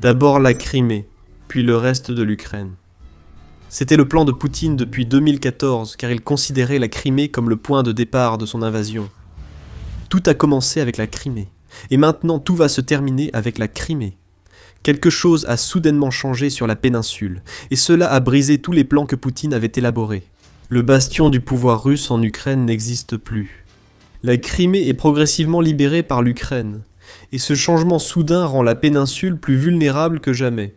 D'abord la Crimée, puis le reste de l'Ukraine. C'était le plan de Poutine depuis 2014, car il considérait la Crimée comme le point de départ de son invasion. Tout a commencé avec la Crimée, et maintenant tout va se terminer avec la Crimée. Quelque chose a soudainement changé sur la péninsule, et cela a brisé tous les plans que Poutine avait élaborés. Le bastion du pouvoir russe en Ukraine n'existe plus. La Crimée est progressivement libérée par l'Ukraine, et ce changement soudain rend la péninsule plus vulnérable que jamais.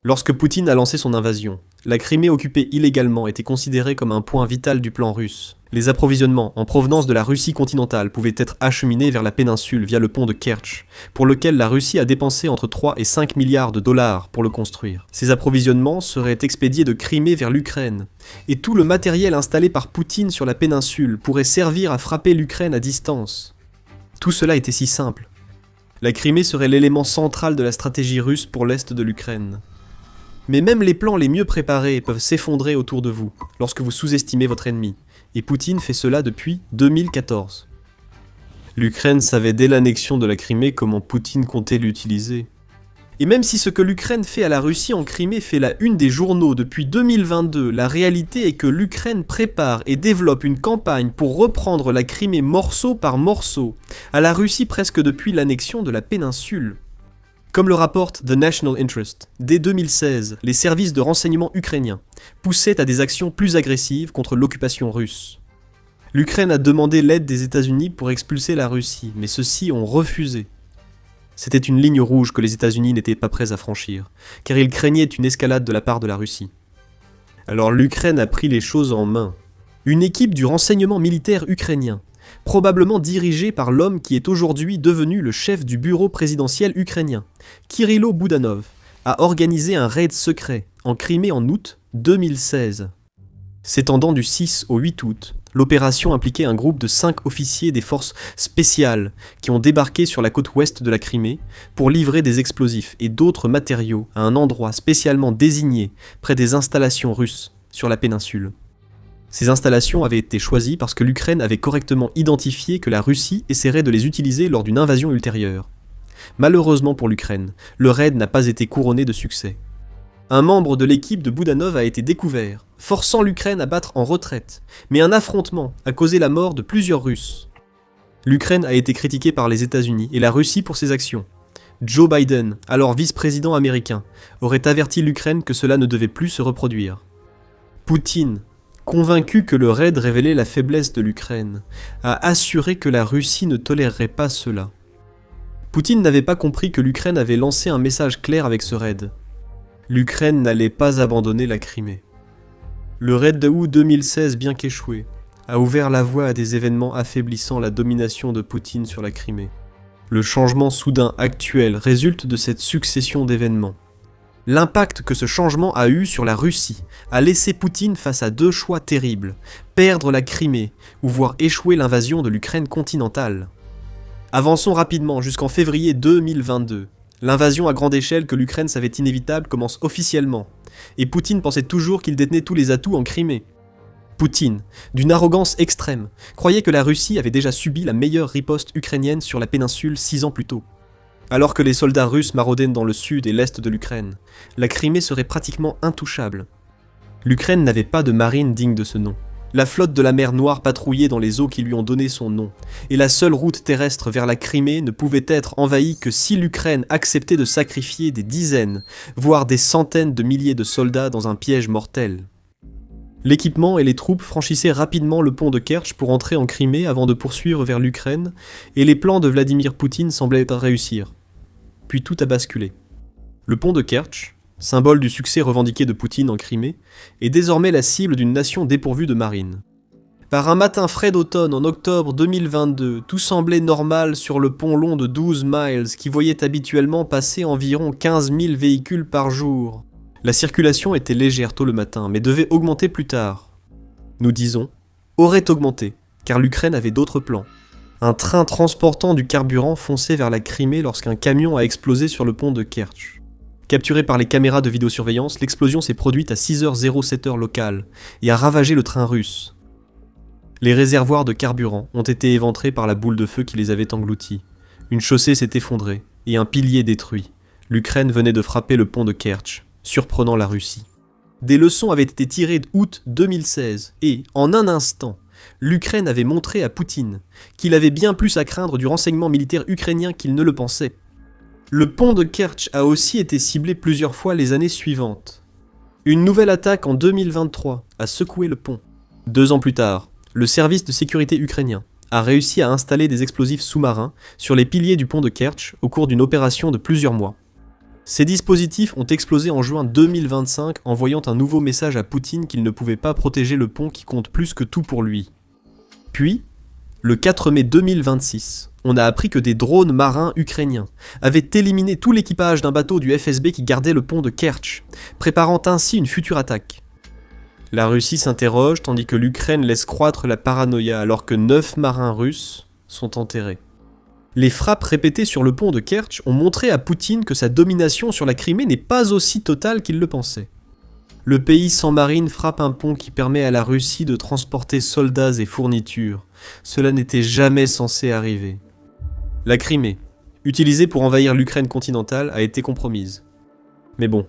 Lorsque Poutine a lancé son invasion, la Crimée occupée illégalement était considérée comme un point vital du plan russe. Les approvisionnements en provenance de la Russie continentale pouvaient être acheminés vers la péninsule via le pont de Kertch, pour lequel la Russie a dépensé entre 3 et 5 milliards de dollars pour le construire. Ces approvisionnements seraient expédiés de Crimée vers l'Ukraine, et tout le matériel installé par Poutine sur la péninsule pourrait servir à frapper l'Ukraine à distance. Tout cela était si simple. La Crimée serait l'élément central de la stratégie russe pour l'est de l'Ukraine. Mais même les plans les mieux préparés peuvent s'effondrer autour de vous, lorsque vous sous-estimez votre ennemi, et Poutine fait cela depuis 2014. L'Ukraine savait dès l'annexion de la Crimée comment Poutine comptait l'utiliser. Et même si ce que l'Ukraine fait à la Russie en Crimée fait la une des journaux depuis 2022, la réalité est que l'Ukraine prépare et développe une campagne pour reprendre la Crimée morceau par morceau, à la Russie presque depuis l'annexion de la péninsule. Comme le rapporte The National Interest, dès 2016, les services de renseignement ukrainiens poussaient à des actions plus agressives contre l'occupation russe. L'Ukraine a demandé l'aide des États-Unis pour expulser la Russie, mais ceux-ci ont refusé. C'était une ligne rouge que les États-Unis n'étaient pas prêts à franchir, car ils craignaient une escalade de la part de la Russie. Alors l'Ukraine a pris les choses en main. Une équipe du renseignement militaire ukrainien, probablement dirigée par l'homme qui est aujourd'hui devenu le chef du bureau présidentiel ukrainien, Kirilo Boudanov, a organisé un raid secret en Crimée en août 2016. S'étendant du 6 au 8 août, l'opération impliquait un groupe de 5 officiers des forces spéciales qui ont débarqué sur la côte ouest de la Crimée pour livrer des explosifs et d'autres matériaux à un endroit spécialement désigné près des installations russes sur la péninsule. Ces installations avaient été choisies parce que l'Ukraine avait correctement identifié que la Russie essaierait de les utiliser lors d'une invasion ultérieure. Malheureusement pour l'Ukraine, le raid n'a pas été couronné de succès. Un membre de l'équipe de Boudanov a été découvert, forçant l'Ukraine à battre en retraite, mais un affrontement a causé la mort de plusieurs Russes. L'Ukraine a été critiquée par les États-Unis et la Russie pour ses actions. Joe Biden, alors vice-président américain, aurait averti l'Ukraine que cela ne devait plus se reproduire. Poutine, convaincu que le raid révélait la faiblesse de l'Ukraine, a assuré que la Russie ne tolérerait pas cela. Poutine n'avait pas compris que l'Ukraine avait lancé un message clair avec ce raid. L'Ukraine n'allait pas abandonner la Crimée. Le raid de août 2016, bien qu'échoué, a ouvert la voie à des événements affaiblissant la domination de Poutine sur la Crimée. Le changement soudain actuel résulte de cette succession d'événements. L'impact que ce changement a eu sur la Russie a laissé Poutine face à deux choix terribles, perdre la Crimée ou voir échouer l'invasion de l'Ukraine continentale. Avançons rapidement jusqu'en février 2022. L'invasion à grande échelle que l'Ukraine savait inévitable commence officiellement, et Poutine pensait toujours qu'il détenait tous les atouts en Crimée. Poutine, d'une arrogance extrême, croyait que la Russie avait déjà subi la meilleure riposte ukrainienne sur la péninsule 6 ans plus tôt. Alors que les soldats russes maraudaient dans le sud et l'est de l'Ukraine, la Crimée serait pratiquement intouchable. L'Ukraine n'avait pas de marine digne de ce nom. La flotte de la mer Noire patrouillait dans les eaux qui lui ont donné son nom, et la seule route terrestre vers la Crimée ne pouvait être envahie que si l'Ukraine acceptait de sacrifier des dizaines, voire des centaines de milliers de soldats dans un piège mortel. L'équipement et les troupes franchissaient rapidement le pont de Kertch pour entrer en Crimée avant de poursuivre vers l'Ukraine, et les plans de Vladimir Poutine semblaient réussir. Puis tout a basculé. Le pont de Kertch, symbole du succès revendiqué de Poutine en Crimée, est désormais la cible d'une nation dépourvue de marine. Par un matin frais d'automne en octobre 2022, tout semblait normal sur le pont long de 12 miles qui voyait habituellement passer environ 15 000 véhicules par jour. La circulation était légère tôt le matin, mais devait augmenter plus tard. Nous disons, aurait augmenté, car l'Ukraine avait d'autres plans. Un train transportant du carburant fonçait vers la Crimée lorsqu'un camion a explosé sur le pont de Kertch. Capturée par les caméras de vidéosurveillance, l'explosion s'est produite à 6h07 locale et a ravagé le train russe. Les réservoirs de carburant ont été éventrés par la boule de feu qui les avait engloutis. Une chaussée s'est effondrée et un pilier détruit. L'Ukraine venait de frapper le pont de Kertch, surprenant la Russie. Des leçons avaient été tirées d'août 2016 et, en un instant, l'Ukraine avait montré à Poutine qu'il avait bien plus à craindre du renseignement militaire ukrainien qu'il ne le pensait. Le pont de Kertch a aussi été ciblé plusieurs fois les années suivantes. Une nouvelle attaque en 2023 a secoué le pont. 2 ans plus tard, le service de sécurité ukrainien a réussi à installer des explosifs sous-marins sur les piliers du pont de Kertch au cours d'une opération de plusieurs mois. Ces dispositifs ont explosé en juin 2025, envoyant un nouveau message à Poutine qu'il ne pouvait pas protéger le pont qui compte plus que tout pour lui. Puis, le 4 mai 2026, on a appris que des drones marins ukrainiens avaient éliminé tout l'équipage d'un bateau du FSB qui gardait le pont de Kertch, préparant ainsi une future attaque. La Russie s'interroge tandis que l'Ukraine laisse croître la paranoïa alors que 9 marins russes sont enterrés. Les frappes répétées sur le pont de Kertch ont montré à Poutine que sa domination sur la Crimée n'est pas aussi totale qu'il le pensait. Le pays sans marine frappe un pont qui permet à la Russie de transporter soldats et fournitures. Cela n'était jamais censé arriver. La Crimée, utilisée pour envahir l'Ukraine continentale, a été compromise. Mais bon,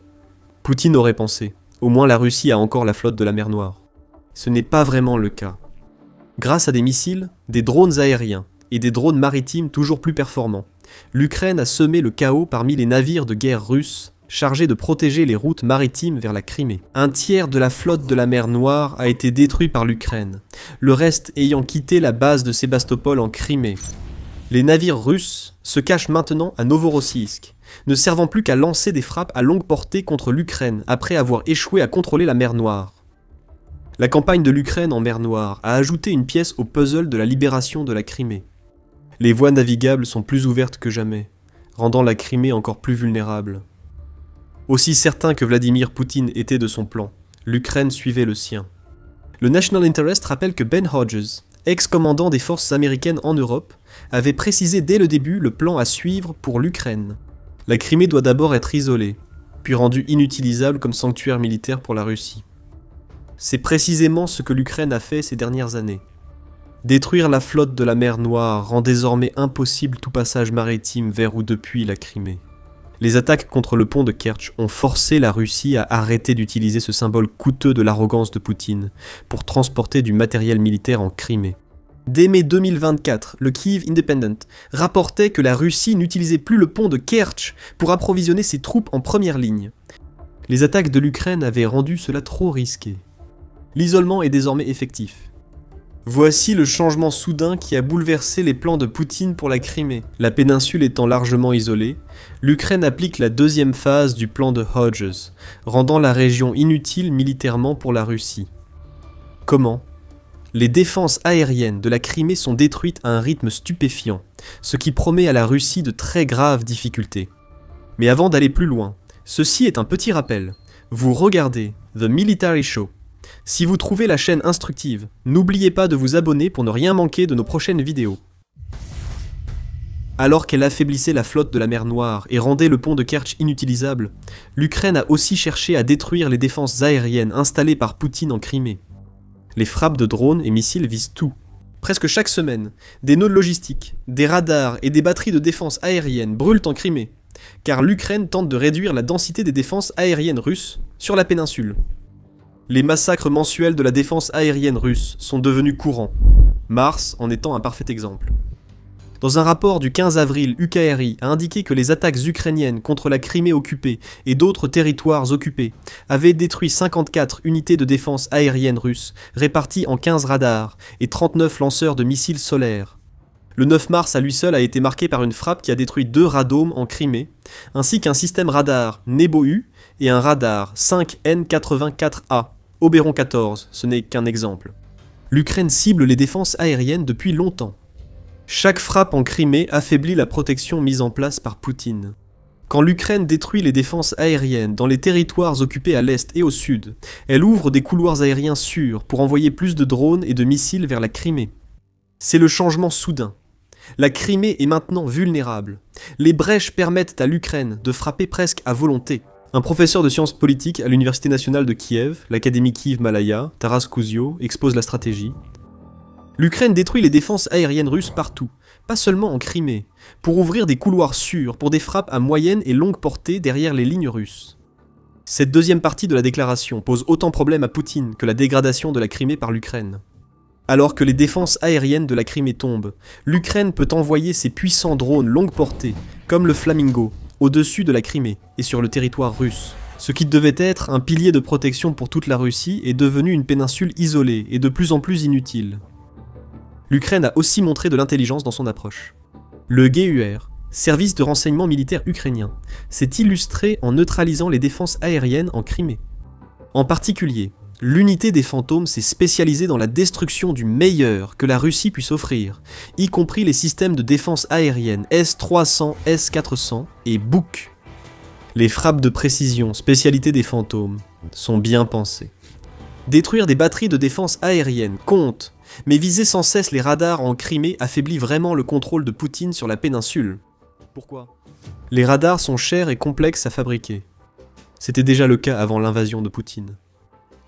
Poutine aurait pensé. Au moins la Russie a encore la flotte de la mer Noire. Ce n'est pas vraiment le cas. Grâce à des missiles, des drones aériens et des drones maritimes toujours plus performants, l'Ukraine a semé le chaos parmi les navires de guerre russes chargés de protéger les routes maritimes vers la Crimée. Un tiers de la flotte de la mer Noire a été détruit par l'Ukraine, le reste ayant quitté la base de Sébastopol en Crimée. Les navires russes se cachent maintenant à Novorossiysk, ne servant plus qu'à lancer des frappes à longue portée contre l'Ukraine après avoir échoué à contrôler la mer Noire. La campagne de l'Ukraine en mer Noire a ajouté une pièce au puzzle de la libération de la Crimée. Les voies navigables sont plus ouvertes que jamais, rendant la Crimée encore plus vulnérable. Aussi certain que Vladimir Poutine était de son plan, l'Ukraine suivait le sien. Le National Interest rappelle que Ben Hodges, ex-commandant des forces américaines en Europe, avait précisé dès le début le plan à suivre pour l'Ukraine. La Crimée doit d'abord être isolée, puis rendue inutilisable comme sanctuaire militaire pour la Russie. C'est précisément ce que l'Ukraine a fait ces dernières années. Détruire la flotte de la mer Noire rend désormais impossible tout passage maritime vers ou depuis la Crimée. Les attaques contre le pont de Kertch ont forcé la Russie à arrêter d'utiliser ce symbole coûteux de l'arrogance de Poutine pour transporter du matériel militaire en Crimée. Dès mai 2024, le Kyiv Independent rapportait que la Russie n'utilisait plus le pont de Kertch pour approvisionner ses troupes en première ligne. Les attaques de l'Ukraine avaient rendu cela trop risqué. L'isolement est désormais effectif. Voici le changement soudain qui a bouleversé les plans de Poutine pour la Crimée. La péninsule étant largement isolée, l'Ukraine applique la deuxième phase du plan de Hodges, rendant la région inutile militairement pour la Russie. Comment ? Les défenses aériennes de la Crimée sont détruites à un rythme stupéfiant, ce qui promet à la Russie de très graves difficultés. Mais avant d'aller plus loin, ceci est un petit rappel. Vous regardez The Military Show. Si vous trouvez la chaîne instructive, n'oubliez pas de vous abonner pour ne rien manquer de nos prochaines vidéos. Alors qu'elle affaiblissait la flotte de la mer Noire et rendait le pont de Kertch inutilisable, l'Ukraine a aussi cherché à détruire les défenses aériennes installées par Poutine en Crimée. Les frappes de drones et missiles visent tout. Presque chaque semaine, des nœuds logistiques, des radars et des batteries de défense aérienne brûlent en Crimée, car l'Ukraine tente de réduire la densité des défenses aériennes russes sur la péninsule. Les massacres mensuels de la défense aérienne russe sont devenus courants, Mars en étant un parfait exemple. Dans un rapport du 15 avril, UKRI a indiqué que les attaques ukrainiennes contre la Crimée occupée et d'autres territoires occupés avaient détruit 54 unités de défense aérienne russes, réparties en 15 radars et 39 lanceurs de missiles solaires. Le 9 mars à lui seul a été marqué par une frappe qui a détruit 2 radomes en Crimée, ainsi qu'un système radar Nebo-U et un radar 5N84A, Oberon 14, ce n'est qu'un exemple. L'Ukraine cible les défenses aériennes depuis longtemps. Chaque frappe en Crimée affaiblit la protection mise en place par Poutine. Quand l'Ukraine détruit les défenses aériennes dans les territoires occupés à l'est et au sud, elle ouvre des couloirs aériens sûrs pour envoyer plus de drones et de missiles vers la Crimée. C'est le changement soudain. La Crimée est maintenant vulnérable. Les brèches permettent à l'Ukraine de frapper presque à volonté. Un professeur de sciences politiques à l'Université nationale de Kiev, l'Académie Kyiv-Malaya, Taras Kuzio, expose la stratégie. L'Ukraine détruit les défenses aériennes russes partout, pas seulement en Crimée, pour ouvrir des couloirs sûrs pour des frappes à moyenne et longue portée derrière les lignes russes. Cette deuxième partie de la déclaration pose autant problème à Poutine que la dégradation de la Crimée par l'Ukraine. Alors que les défenses aériennes de la Crimée tombent, l'Ukraine peut envoyer ses puissants drones longue portée, comme le Flamingo, au-dessus de la Crimée et sur le territoire russe. Ce qui devait être un pilier de protection pour toute la Russie est devenu une péninsule isolée et de plus en plus inutile. L'Ukraine a aussi montré de l'intelligence dans son approche. Le GUR, service de renseignement militaire ukrainien, s'est illustré en neutralisant les défenses aériennes en Crimée. En particulier, l'unité des fantômes s'est spécialisée dans la destruction du meilleur que la Russie puisse offrir, y compris les systèmes de défense aérienne S-300, S-400 et Buk. Les frappes de précision, spécialité des fantômes, sont bien pensées. Détruire des batteries de défense aérienne compte, mais viser sans cesse les radars en Crimée affaiblit vraiment le contrôle de Poutine sur la péninsule. Pourquoi ? Les radars sont chers et complexes à fabriquer. C'était déjà le cas avant l'invasion de Poutine.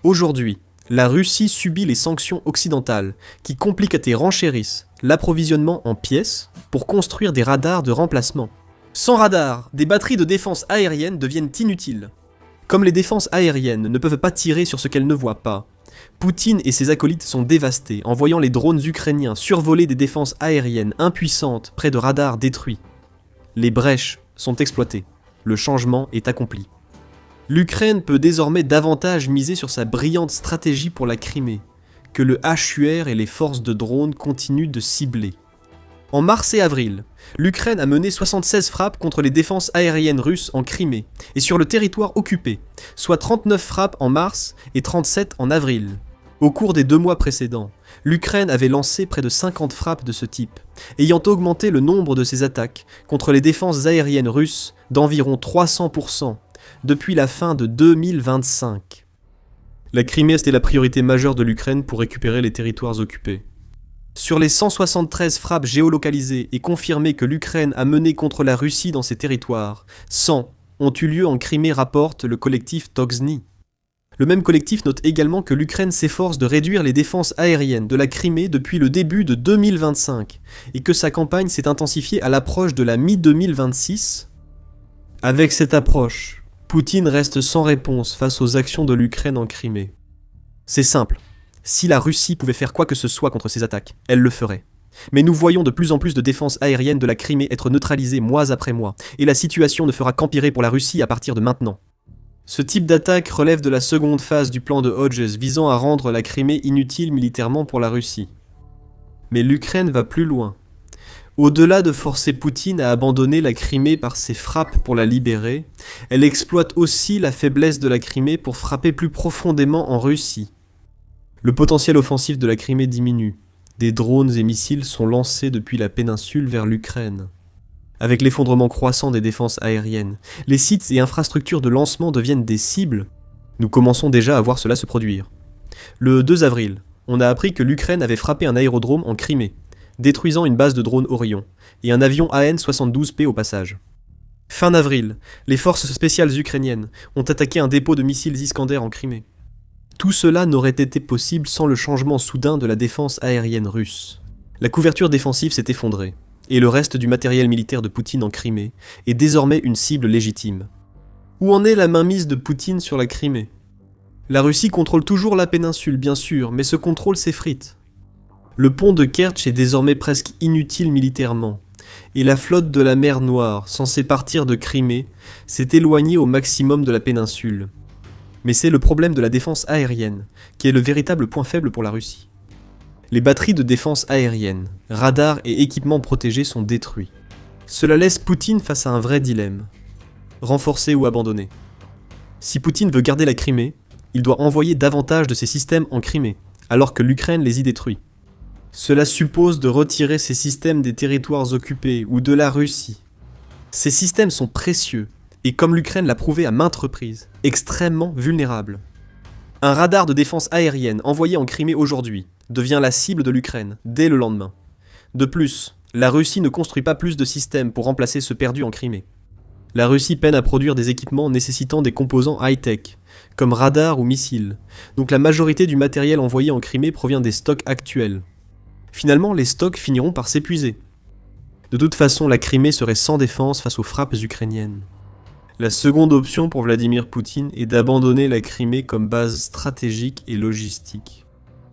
Aujourd'hui, la Russie subit les sanctions occidentales qui compliquent et renchérissent l'approvisionnement en pièces pour construire des radars de remplacement. Sans radar, des batteries de défense aérienne deviennent inutiles. Comme les défenses aériennes ne peuvent pas tirer sur ce qu'elles ne voient pas, Poutine et ses acolytes sont dévastés en voyant les drones ukrainiens survoler des défenses aériennes impuissantes près de radars détruits. Les brèches sont exploitées. Le changement est accompli. L'Ukraine peut désormais davantage miser sur sa brillante stratégie pour la Crimée, que le HUR et les forces de drones continuent de cibler. En mars et avril, l'Ukraine a mené 76 frappes contre les défenses aériennes russes en Crimée et sur le territoire occupé, soit 39 frappes en mars et 37 en avril. Au cours des 2 mois précédents, l'Ukraine avait lancé près de 50 frappes de ce type, ayant augmenté le nombre de ses attaques contre les défenses aériennes russes d'environ 300% depuis la fin de 2025. La Crimée était la priorité majeure de l'Ukraine pour récupérer les territoires occupés. Sur les 173 frappes géolocalisées et confirmées que l'Ukraine a menées contre la Russie dans ces territoires, 100 ont eu lieu en Crimée, rapporte le collectif Toxny. Le même collectif note également que l'Ukraine s'efforce de réduire les défenses aériennes de la Crimée depuis le début de 2025 et que sa campagne s'est intensifiée à l'approche de la mi-2026. Avec cette approche, Poutine reste sans réponse face aux actions de l'Ukraine en Crimée. C'est simple. Si la Russie pouvait faire quoi que ce soit contre ces attaques, elle le ferait. Mais nous voyons de plus en plus de défenses aériennes de la Crimée être neutralisées mois après mois, et la situation ne fera qu'empirer pour la Russie à partir de maintenant. Ce type d'attaque relève de la seconde phase du plan de Hodges visant à rendre la Crimée inutile militairement pour la Russie. Mais l'Ukraine va plus loin. Au-delà de forcer Poutine à abandonner la Crimée par ses frappes pour la libérer, elle exploite aussi la faiblesse de la Crimée pour frapper plus profondément en Russie. Le potentiel offensif de la Crimée diminue. Des drones et missiles sont lancés depuis la péninsule vers l'Ukraine. Avec l'effondrement croissant des défenses aériennes, les sites et infrastructures de lancement deviennent des cibles. Nous commençons déjà à voir cela se produire. Le 2 avril, on a appris que l'Ukraine avait frappé un aérodrome en Crimée, détruisant une base de drones Orion, et un avion AN-72P au passage. Fin avril, les forces spéciales ukrainiennes ont attaqué un dépôt de missiles Iskander en Crimée. Tout cela n'aurait été possible sans le changement soudain de la défense aérienne russe. La couverture défensive s'est effondrée, et le reste du matériel militaire de Poutine en Crimée est désormais une cible légitime. Où en est la mainmise de Poutine sur la Crimée ? La Russie contrôle toujours la péninsule, bien sûr, mais ce contrôle s'effrite. Le pont de Kertch est désormais presque inutile militairement, et la flotte de la mer Noire, censée partir de Crimée, s'est éloignée au maximum de la péninsule. Mais c'est le problème de la défense aérienne, qui est le véritable point faible pour la Russie. Les batteries de défense aérienne, radars et équipements protégés sont détruits. Cela laisse Poutine face à un vrai dilemme. Renforcer ou abandonner. Si Poutine veut garder la Crimée, il doit envoyer davantage de ses systèmes en Crimée, alors que l'Ukraine les y détruit. Cela suppose de retirer ces systèmes des territoires occupés ou de la Russie. Ces systèmes sont précieux, et comme l'Ukraine l'a prouvé à maintes reprises, extrêmement vulnérable. Un radar de défense aérienne envoyé en Crimée aujourd'hui devient la cible de l'Ukraine dès le lendemain. De plus, la Russie ne construit pas plus de systèmes pour remplacer ceux perdus en Crimée. La Russie peine à produire des équipements nécessitant des composants high-tech, comme radars ou missiles, donc la majorité du matériel envoyé en Crimée provient des stocks actuels. Finalement, les stocks finiront par s'épuiser. De toute façon, la Crimée serait sans défense face aux frappes ukrainiennes. La seconde option pour Vladimir Poutine est d'abandonner la Crimée comme base stratégique et logistique.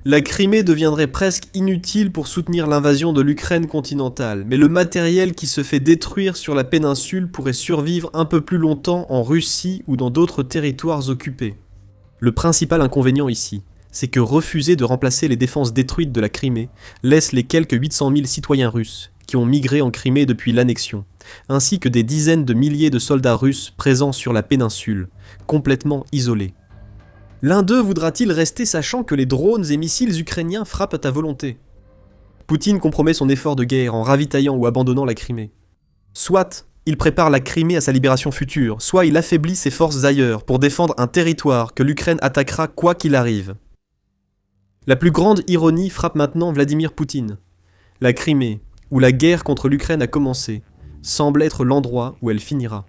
La Crimée deviendrait presque inutile pour soutenir l'invasion de l'Ukraine continentale, mais le matériel qui se fait détruire sur la péninsule pourrait survivre un peu plus longtemps en Russie ou dans d'autres territoires occupés. Le principal inconvénient ici, c'est que refuser de remplacer les défenses détruites de la Crimée laisse les quelques 800 000 citoyens russes qui ont migré en Crimée depuis l'annexion, ainsi que des dizaines de milliers de soldats russes présents sur la péninsule, complètement isolés. L'un d'eux voudra-t-il rester sachant que les drones et missiles ukrainiens frappent à volonté? Poutine compromet son effort de guerre en ravitaillant ou abandonnant la Crimée. Soit il prépare la Crimée à sa libération future, soit il affaiblit ses forces ailleurs pour défendre un territoire que l'Ukraine attaquera quoi qu'il arrive. La plus grande ironie frappe maintenant Vladimir Poutine. La Crimée, où la guerre contre l'Ukraine a commencé, semble être l'endroit où elle finira.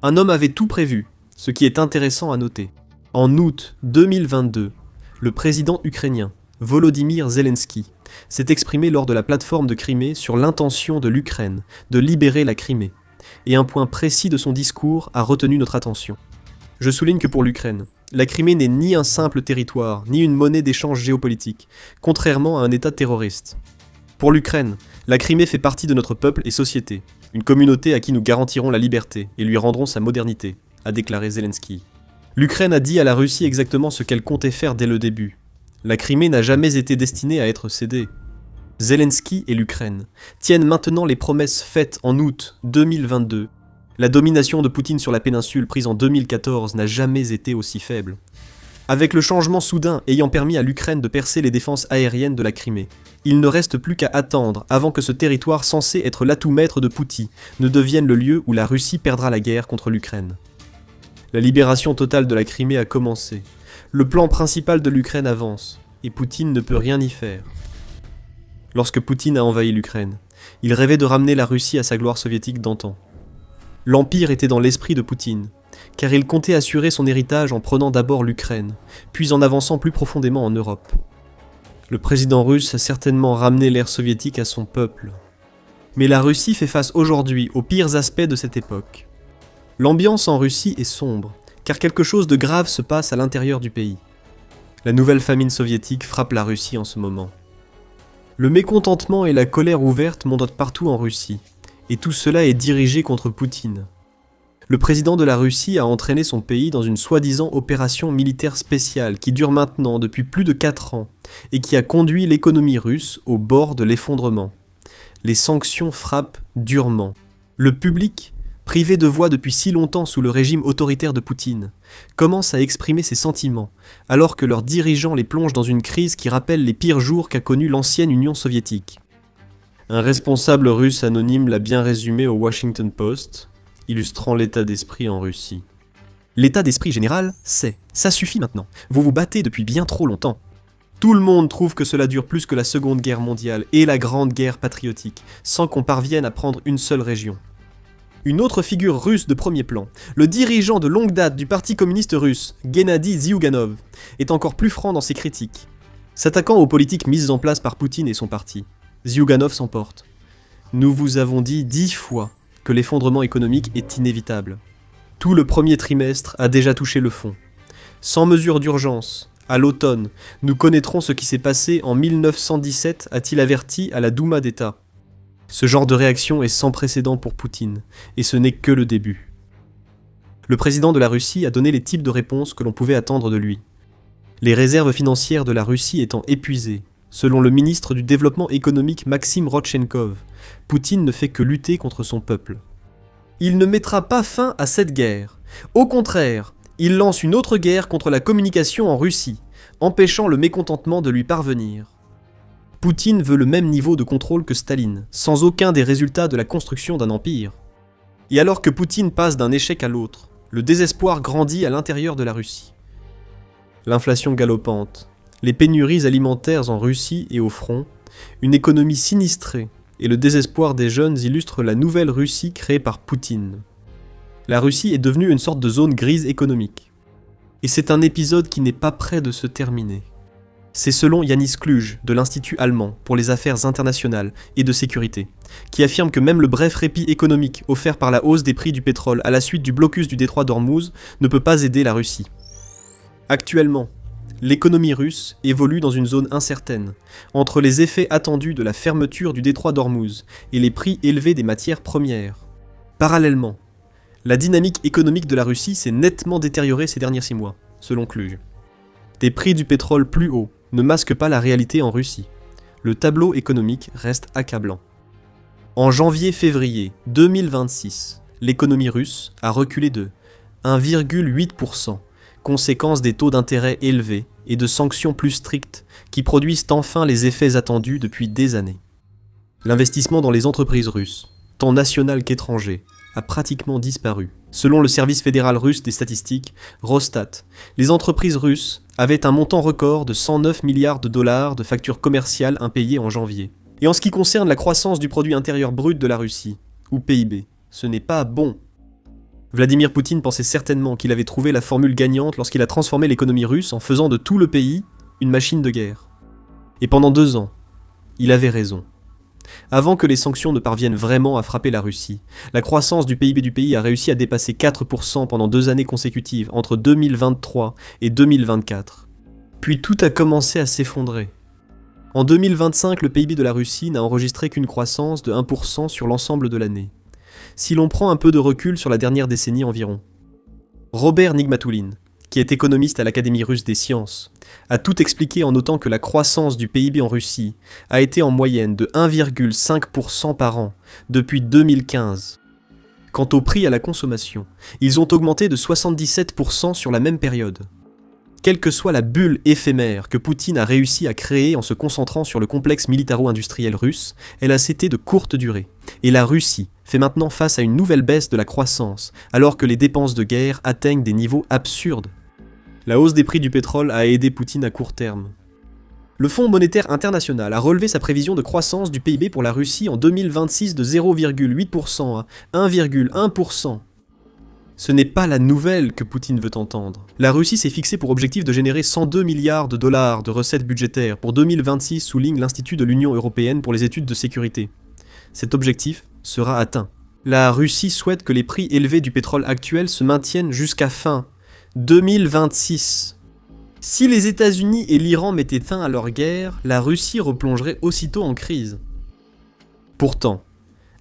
Un homme avait tout prévu, ce qui est intéressant à noter. En août 2022, le président ukrainien, Volodymyr Zelensky, s'est exprimé lors de la plateforme de Crimée sur l'intention de l'Ukraine de libérer la Crimée, et un point précis de son discours a retenu notre attention. Je souligne que pour l'Ukraine, la Crimée n'est ni un simple territoire, ni une monnaie d'échange géopolitique, contrairement à un État terroriste. Pour l'Ukraine, la Crimée fait partie de notre peuple et société, une communauté à qui nous garantirons la liberté et lui rendrons sa modernité, a déclaré Zelensky. L'Ukraine a dit à la Russie exactement ce qu'elle comptait faire dès le début. La Crimée n'a jamais été destinée à être cédée. Zelensky et l'Ukraine tiennent maintenant les promesses faites en août 2022. La domination de Poutine sur la péninsule prise en 2014 n'a jamais été aussi faible. Avec le changement soudain ayant permis à l'Ukraine de percer les défenses aériennes de la Crimée, il ne reste plus qu'à attendre avant que ce territoire censé être l'atout maître de Poutine ne devienne le lieu où la Russie perdra la guerre contre l'Ukraine. La libération totale de la Crimée a commencé. Le plan principal de l'Ukraine avance, et Poutine ne peut rien y faire. Lorsque Poutine a envahi l'Ukraine, il rêvait de ramener la Russie à sa gloire soviétique d'antan. L'Empire était dans l'esprit de Poutine, car il comptait assurer son héritage en prenant d'abord l'Ukraine, puis en avançant plus profondément en Europe. Le président russe a certainement ramené l'ère soviétique à son peuple. Mais la Russie fait face aujourd'hui aux pires aspects de cette époque. L'ambiance en Russie est sombre, car quelque chose de grave se passe à l'intérieur du pays. La nouvelle famine soviétique frappe la Russie en ce moment. Le mécontentement et la colère ouverte montent partout en Russie, et tout cela est dirigé contre Poutine. Le président de la Russie a entraîné son pays dans une soi-disant opération militaire spéciale qui dure maintenant depuis plus de 4 ans et qui a conduit l'économie russe au bord de l'effondrement. Les sanctions frappent durement. Le public, privé de voix depuis si longtemps sous le régime autoritaire de Poutine, commence à exprimer ses sentiments, alors que leurs dirigeants les plongent dans une crise qui rappelle les pires jours qu'a connue l'ancienne Union soviétique. Un responsable russe anonyme l'a bien résumé au Washington Post, illustrant l'état d'esprit en Russie. L'état d'esprit général, c'est « ça suffit maintenant, vous vous battez depuis bien trop longtemps ». Tout le monde trouve que cela dure plus que la Seconde Guerre mondiale et la Grande Guerre patriotique, sans qu'on parvienne à prendre une seule région. Une autre figure russe de premier plan, le dirigeant de longue date du Parti communiste russe, Gennady Zyuganov, est encore plus franc dans ses critiques. S'attaquant aux politiques mises en place par Poutine et son parti, Zyuganov s'emporte. Nous vous avons dit 10 fois que l'effondrement économique est inévitable. Tout le premier trimestre a déjà touché le fond. Sans mesure d'urgence, à l'automne, nous connaîtrons ce qui s'est passé en 1917, a-t-il averti à la Douma d'État. Ce genre de réaction est sans précédent pour Poutine, et ce n'est que le début. Le président de la Russie a donné les types de réponses que l'on pouvait attendre de lui. Les réserves financières de la Russie étant épuisées, selon le ministre du Développement économique Maxime Rodchenkov, Poutine ne fait que lutter contre son peuple. Il ne mettra pas fin à cette guerre. Au contraire, il lance une autre guerre contre la communication en Russie, empêchant le mécontentement de lui parvenir. Poutine veut le même niveau de contrôle que Staline, sans aucun des résultats de la construction d'un empire. Et alors que Poutine passe d'un échec à l'autre, le désespoir grandit à l'intérieur de la Russie. L'inflation galopante, les pénuries alimentaires en Russie et au front, une économie sinistrée et le désespoir des jeunes illustrent la nouvelle Russie créée par Poutine. La Russie est devenue une sorte de zone grise économique. Et c'est un épisode qui n'est pas près de se terminer. C'est selon Yanis Kluge, de l'Institut allemand pour les affaires internationales et de sécurité, qui affirme que même le bref répit économique offert par la hausse des prix du pétrole à la suite du blocus du détroit d'Ormuz ne peut pas aider la Russie. Actuellement, l'économie russe évolue dans une zone incertaine, entre les effets attendus de la fermeture du détroit d'Ormuz et les prix élevés des matières premières. Parallèlement, la dynamique économique de la Russie s'est nettement détériorée ces derniers 6 mois, selon Kluge. Des prix du pétrole plus hauts ne masquent pas la réalité en Russie. Le tableau économique reste accablant. En janvier-février 2026, l'économie russe a reculé de 1,8%, conséquence des taux d'intérêt élevés et de sanctions plus strictes qui produisent enfin les effets attendus depuis des années. L'investissement dans les entreprises russes, tant nationales qu'étrangères, a pratiquement disparu. Selon le service fédéral russe des statistiques, Rosstat, les entreprises russes avaient un montant record de 109 milliards de dollars de factures commerciales impayées en janvier. Et en ce qui concerne la croissance du produit intérieur brut de la Russie, ou PIB, ce n'est pas bon. Vladimir Poutine pensait certainement qu'il avait trouvé la formule gagnante lorsqu'il a transformé l'économie russe en faisant de tout le pays une machine de guerre. Et pendant 2 ans, il avait raison. Avant que les sanctions ne parviennent vraiment à frapper la Russie, la croissance du PIB du pays a réussi à dépasser 4% pendant 2 années consécutives, entre 2023 et 2024. Puis tout a commencé à s'effondrer. En 2025, le PIB de la Russie n'a enregistré qu'une croissance de 1% sur l'ensemble de l'année. Si l'on prend un peu de recul sur la dernière décennie environ. Robert Nigmatulin, qui est économiste à l'Académie russe des sciences, a tout expliqué en notant que la croissance du PIB en Russie a été en moyenne de 1,5% par an depuis 2015. Quant au prix à la consommation, ils ont augmenté de 77% sur la même période. Quelle que soit la bulle éphémère que Poutine a réussi à créer en se concentrant sur le complexe militaro-industriel russe, elle a été de courte durée. Et la Russie fait maintenant face à une nouvelle baisse de la croissance, alors que les dépenses de guerre atteignent des niveaux absurdes. La hausse des prix du pétrole a aidé Poutine à court terme. Le Fonds monétaire international a relevé sa prévision de croissance du PIB pour la Russie en 2026 de 0,8% à 1,1%. Ce n'est pas la nouvelle que Poutine veut entendre. La Russie s'est fixée pour objectif de générer 102 milliards de dollars de recettes budgétaires pour 2026, souligne l'Institut de l'Union européenne pour les études de sécurité. Cet objectif sera atteint. La Russie souhaite que les prix élevés du pétrole actuel se maintiennent jusqu'à fin 2026. Si les États-Unis et l'Iran mettaient fin à leur guerre, la Russie replongerait aussitôt en crise. Pourtant,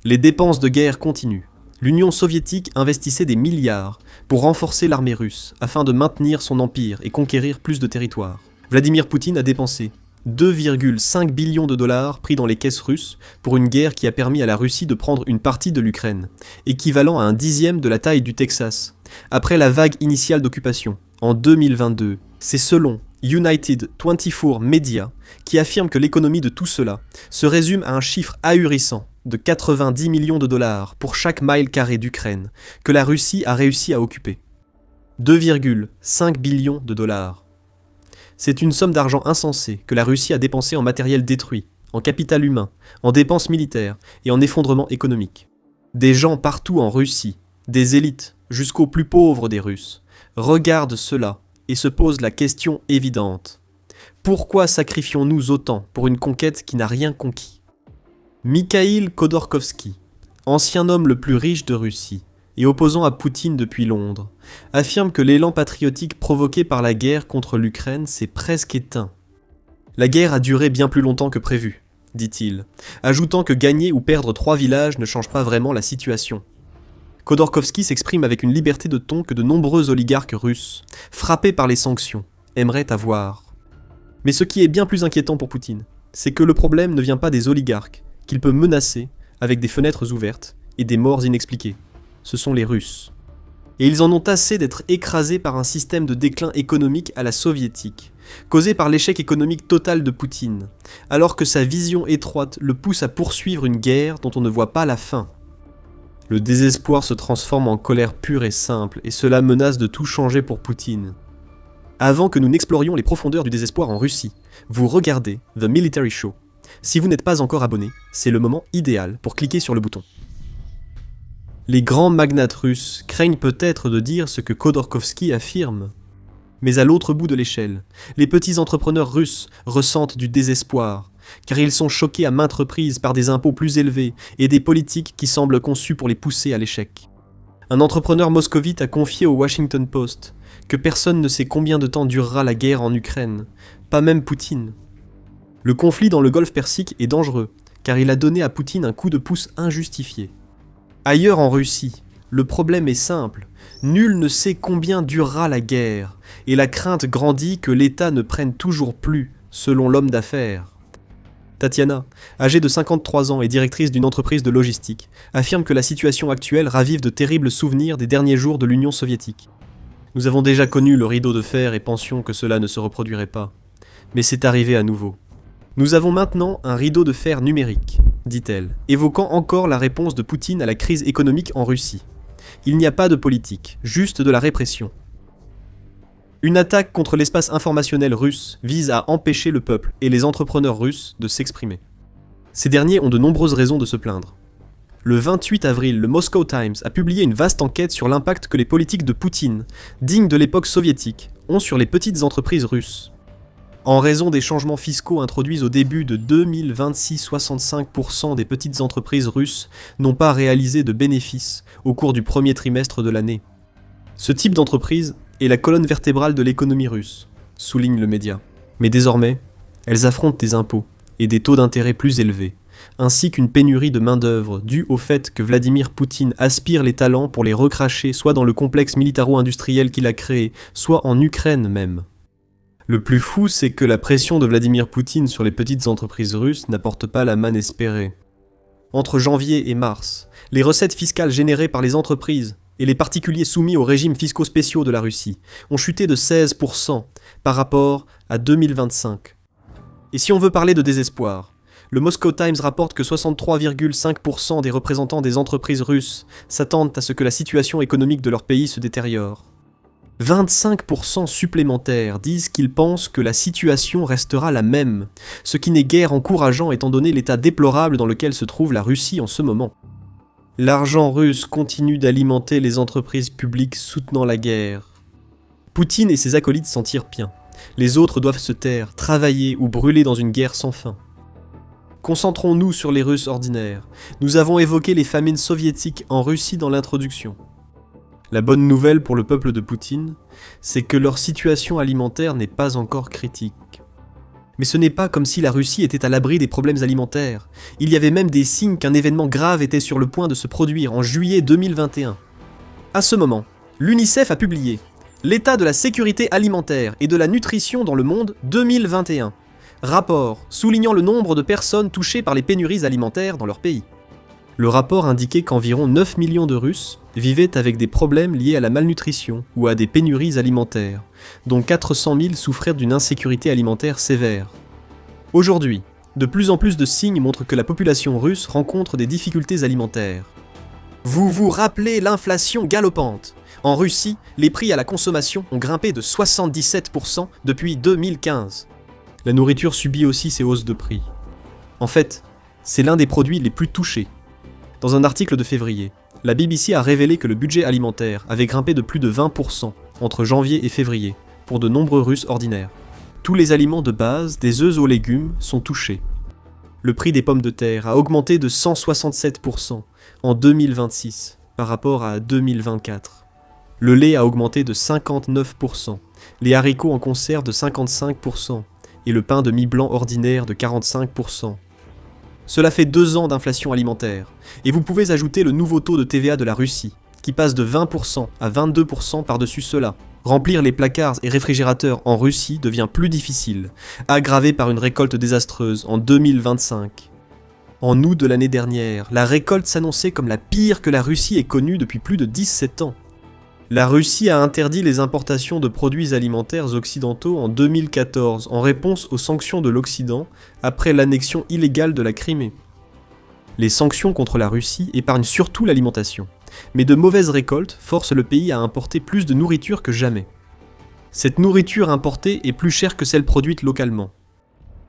les dépenses de guerre continuent. L'Union soviétique investissait des milliards pour renforcer l'armée russe afin de maintenir son empire et conquérir plus de territoires. Vladimir Poutine a dépensé 2,5 billions de dollars pris dans les caisses russes pour une guerre qui a permis à la Russie de prendre une partie de l'Ukraine, équivalent à 1/10 de la taille du Texas, après la vague initiale d'occupation, en 2022. C'est selon United 24 Media qui affirme que l'économie de tout cela se résume à un chiffre ahurissant de 90 millions de dollars pour chaque mile carré d'Ukraine que la Russie a réussi à occuper. 2,5 billions de dollars. C'est une somme d'argent insensée que la Russie a dépensée en matériel détruit, en capital humain, en dépenses militaires et en effondrement économique. Des gens partout en Russie, des élites jusqu'aux plus pauvres des Russes, regardent cela et se posent la question évidente. Pourquoi sacrifions-nous autant pour une conquête qui n'a rien conquis ? Mikhail Khodorkovsky, ancien homme le plus riche de Russie et opposant à Poutine depuis Londres, affirme que l'élan patriotique provoqué par la guerre contre l'Ukraine s'est presque éteint. La guerre a duré bien plus longtemps que prévu, dit-il, ajoutant que gagner ou perdre 3 villages ne change pas vraiment la situation. Khodorkovsky s'exprime avec une liberté de ton que de nombreux oligarques russes, frappés par les sanctions, aimeraient avoir. Mais ce qui est bien plus inquiétant pour Poutine, c'est que le problème ne vient pas des oligarques, qu'il peut menacer avec des fenêtres ouvertes et des morts inexpliquées. Ce sont les Russes. Et ils en ont assez d'être écrasés par un système de déclin économique à la soviétique, causé par l'échec économique total de Poutine, alors que sa vision étroite le pousse à poursuivre une guerre dont on ne voit pas la fin. Le désespoir se transforme en colère pure et simple, et cela menace de tout changer pour Poutine. Avant que nous n'explorions les profondeurs du désespoir en Russie, vous regardez The Military Show. Si vous n'êtes pas encore abonné, c'est le moment idéal pour cliquer sur le bouton. Les grands magnates russes craignent peut-être de dire ce que Khodorkovsky affirme. Mais à l'autre bout de l'échelle, les petits entrepreneurs russes ressentent du désespoir, car ils sont choqués à maintes reprises par des impôts plus élevés et des politiques qui semblent conçues pour les pousser à l'échec. Un entrepreneur moscovite a confié au Washington Post que personne ne sait combien de temps durera la guerre en Ukraine, pas même Poutine. Le conflit dans le Golfe Persique est dangereux, car il a donné à Poutine un coup de pouce injustifié. Ailleurs en Russie, le problème est simple, nul ne sait combien durera la guerre, et la crainte grandit que l'État ne prenne toujours plus, selon l'homme d'affaires. Tatiana, âgée de 53 ans et directrice d'une entreprise de logistique, affirme que la situation actuelle ravive de terribles souvenirs des derniers jours de l'Union soviétique. Nous avons déjà connu le rideau de fer et pensions que cela ne se reproduirait pas. Mais c'est arrivé à nouveau. Nous avons maintenant un rideau de fer numérique, dit-elle, évoquant encore la réponse de Poutine à la crise économique en Russie. Il n'y a pas de politique, juste de la répression. Une attaque contre l'espace informationnel russe vise à empêcher le peuple et les entrepreneurs russes de s'exprimer. Ces derniers ont de nombreuses raisons de se plaindre. Le 28 avril, le Moscow Times a publié une vaste enquête sur l'impact que les politiques de Poutine, dignes de l'époque soviétique, ont sur les petites entreprises russes. En raison des changements fiscaux introduits au début de 2026, 65% des petites entreprises russes n'ont pas réalisé de bénéfices au cours du premier trimestre de l'année. Ce type d'entreprise est la colonne vertébrale de l'économie russe, souligne le média. Mais désormais, elles affrontent des impôts et des taux d'intérêt plus élevés, ainsi qu'une pénurie de main-d'œuvre due au fait que Vladimir Poutine aspire les talents pour les recracher soit dans le complexe militaro-industriel qu'il a créé, soit en Ukraine même. Le plus fou, c'est que la pression de Vladimir Poutine sur les petites entreprises russes n'apporte pas la manne espérée. Entre janvier et mars, les recettes fiscales générées par les entreprises et les particuliers soumis aux régimes fiscaux spéciaux de la Russie ont chuté de 16% par rapport à 2025. Et si on veut parler de désespoir, le Moscow Times rapporte que 63,5% des représentants des entreprises russes s'attendent à ce que la situation économique de leur pays se détériore. 25% supplémentaires disent qu'ils pensent que la situation restera la même, ce qui n'est guère encourageant étant donné l'état déplorable dans lequel se trouve la Russie en ce moment. L'argent russe continue d'alimenter les entreprises publiques soutenant la guerre. Poutine et ses acolytes s'en tirent bien. Les autres doivent se taire, travailler ou brûler dans une guerre sans fin. Concentrons-nous sur les Russes ordinaires. Nous avons évoqué les famines soviétiques en Russie dans l'introduction. La bonne nouvelle pour le peuple de Poutine, c'est que leur situation alimentaire n'est pas encore critique. Mais ce n'est pas comme si la Russie était à l'abri des problèmes alimentaires. Il y avait même des signes qu'un événement grave était sur le point de se produire en juillet 2021. À ce moment, l'UNICEF a publié « L'état de la sécurité alimentaire et de la nutrition dans le monde 2021 ». Rapport soulignant le nombre de personnes touchées par les pénuries alimentaires dans leur pays. Le rapport indiquait qu'environ 9 millions de Russes vivaient avec des problèmes liés à la malnutrition ou à des pénuries alimentaires, dont 400 000 souffraient d'une insécurité alimentaire sévère. Aujourd'hui, de plus en plus de signes montrent que la population russe rencontre des difficultés alimentaires. Vous vous rappelez l'inflation galopante ? En Russie, les prix à la consommation ont grimpé de 77% depuis 2015. La nourriture subit aussi ces hausses de prix. En fait, c'est l'un des produits les plus touchés. Dans un article de février, la BBC a révélé que le budget alimentaire avait grimpé de plus de 20% entre janvier et février pour de nombreux Russes ordinaires. Tous les aliments de base, des œufs aux légumes, sont touchés. Le prix des pommes de terre a augmenté de 167% en 2026 par rapport à 2024. Le lait a augmenté de 59%, les haricots en conserve de 55% et le pain de mie blanc ordinaire de 45%. Cela fait 2 ans d'inflation alimentaire, et vous pouvez ajouter le nouveau taux de TVA de la Russie, qui passe de 20% à 22% par-dessus cela. Remplir les placards et réfrigérateurs en Russie devient plus difficile, aggravé par une récolte désastreuse en 2025. En août de l'année dernière, la récolte s'annonçait comme la pire que la Russie ait connue depuis plus de 17 ans. La Russie a interdit les importations de produits alimentaires occidentaux en 2014 en réponse aux sanctions de l'Occident après l'annexion illégale de la Crimée. Les sanctions contre la Russie épargnent surtout l'alimentation, mais de mauvaises récoltes forcent le pays à importer plus de nourriture que jamais. Cette nourriture importée est plus chère que celle produite localement.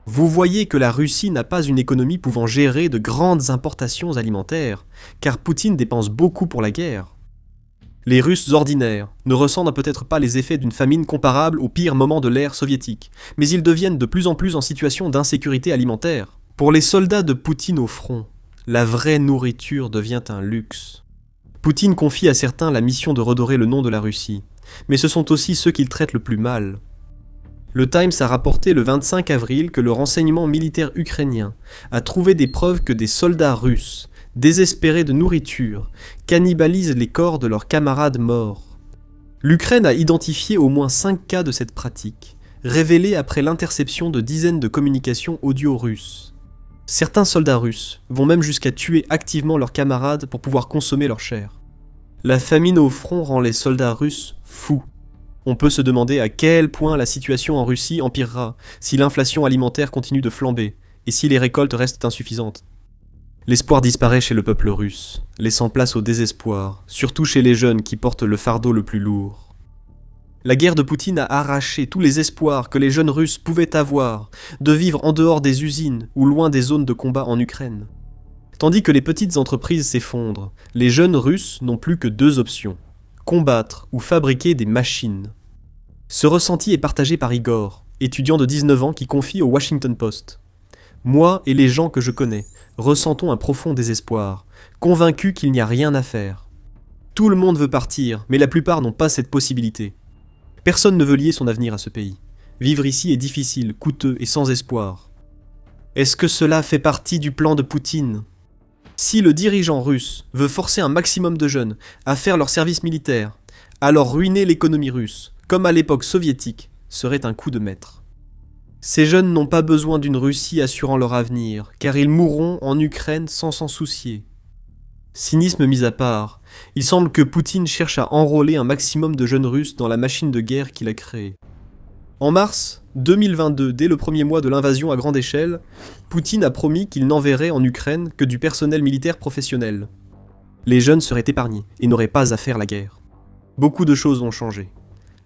Vous voyez que la Russie n'a pas une économie pouvant gérer de grandes importations alimentaires, car Poutine dépense beaucoup pour la guerre. Les Russes ordinaires ne ressentent peut-être pas les effets d'une famine comparable au pire moment de l'ère soviétique, mais ils deviennent de plus en plus en situation d'insécurité alimentaire. Pour les soldats de Poutine au front, la vraie nourriture devient un luxe. Poutine confie à certains la mission de redorer le nom de la Russie, mais ce sont aussi ceux qu'il traite le plus mal. Le Times a rapporté le 25 avril que le renseignement militaire ukrainien a trouvé des preuves que des soldats russes, désespérés de nourriture, cannibalisent les corps de leurs camarades morts. L'Ukraine a identifié au moins 5 cas de cette pratique, révélés après l'interception de dizaines de communications audio russes. Certains soldats russes vont même jusqu'à tuer activement leurs camarades pour pouvoir consommer leur chair. La famine au front rend les soldats russes fous. On peut se demander à quel point la situation en Russie empirera si l'inflation alimentaire continue de flamber et si les récoltes restent insuffisantes. L'espoir disparaît chez le peuple russe, laissant place au désespoir, surtout chez les jeunes qui portent le fardeau le plus lourd. La guerre de Poutine a arraché tous les espoirs que les jeunes Russes pouvaient avoir de vivre en dehors des usines ou loin des zones de combat en Ukraine. Tandis que les petites entreprises s'effondrent, les jeunes Russes n'ont plus que 2 options, combattre ou fabriquer des machines. Ce ressenti est partagé par Igor, étudiant de 19 ans qui confie au Washington Post. Moi et les gens que je connais ressentons un profond désespoir, convaincus qu'il n'y a rien à faire. Tout le monde veut partir, mais la plupart n'ont pas cette possibilité. Personne ne veut lier son avenir à ce pays. Vivre ici est difficile, coûteux et sans espoir. Est-ce que cela fait partie du plan de Poutine ? Si le dirigeant russe veut forcer un maximum de jeunes à faire leur service militaire, alors ruiner l'économie russe, comme à l'époque soviétique, serait un coup de maître. Ces jeunes n'ont pas besoin d'une Russie assurant leur avenir, car ils mourront en Ukraine sans s'en soucier. Cynisme mis à part, il semble que Poutine cherche à enrôler un maximum de jeunes Russes dans la machine de guerre qu'il a créée. En mars 2022, dès le premier mois de l'invasion à grande échelle, Poutine a promis qu'il n'enverrait en Ukraine que du personnel militaire professionnel. Les jeunes seraient épargnés et n'auraient pas à faire la guerre. Beaucoup de choses ont changé.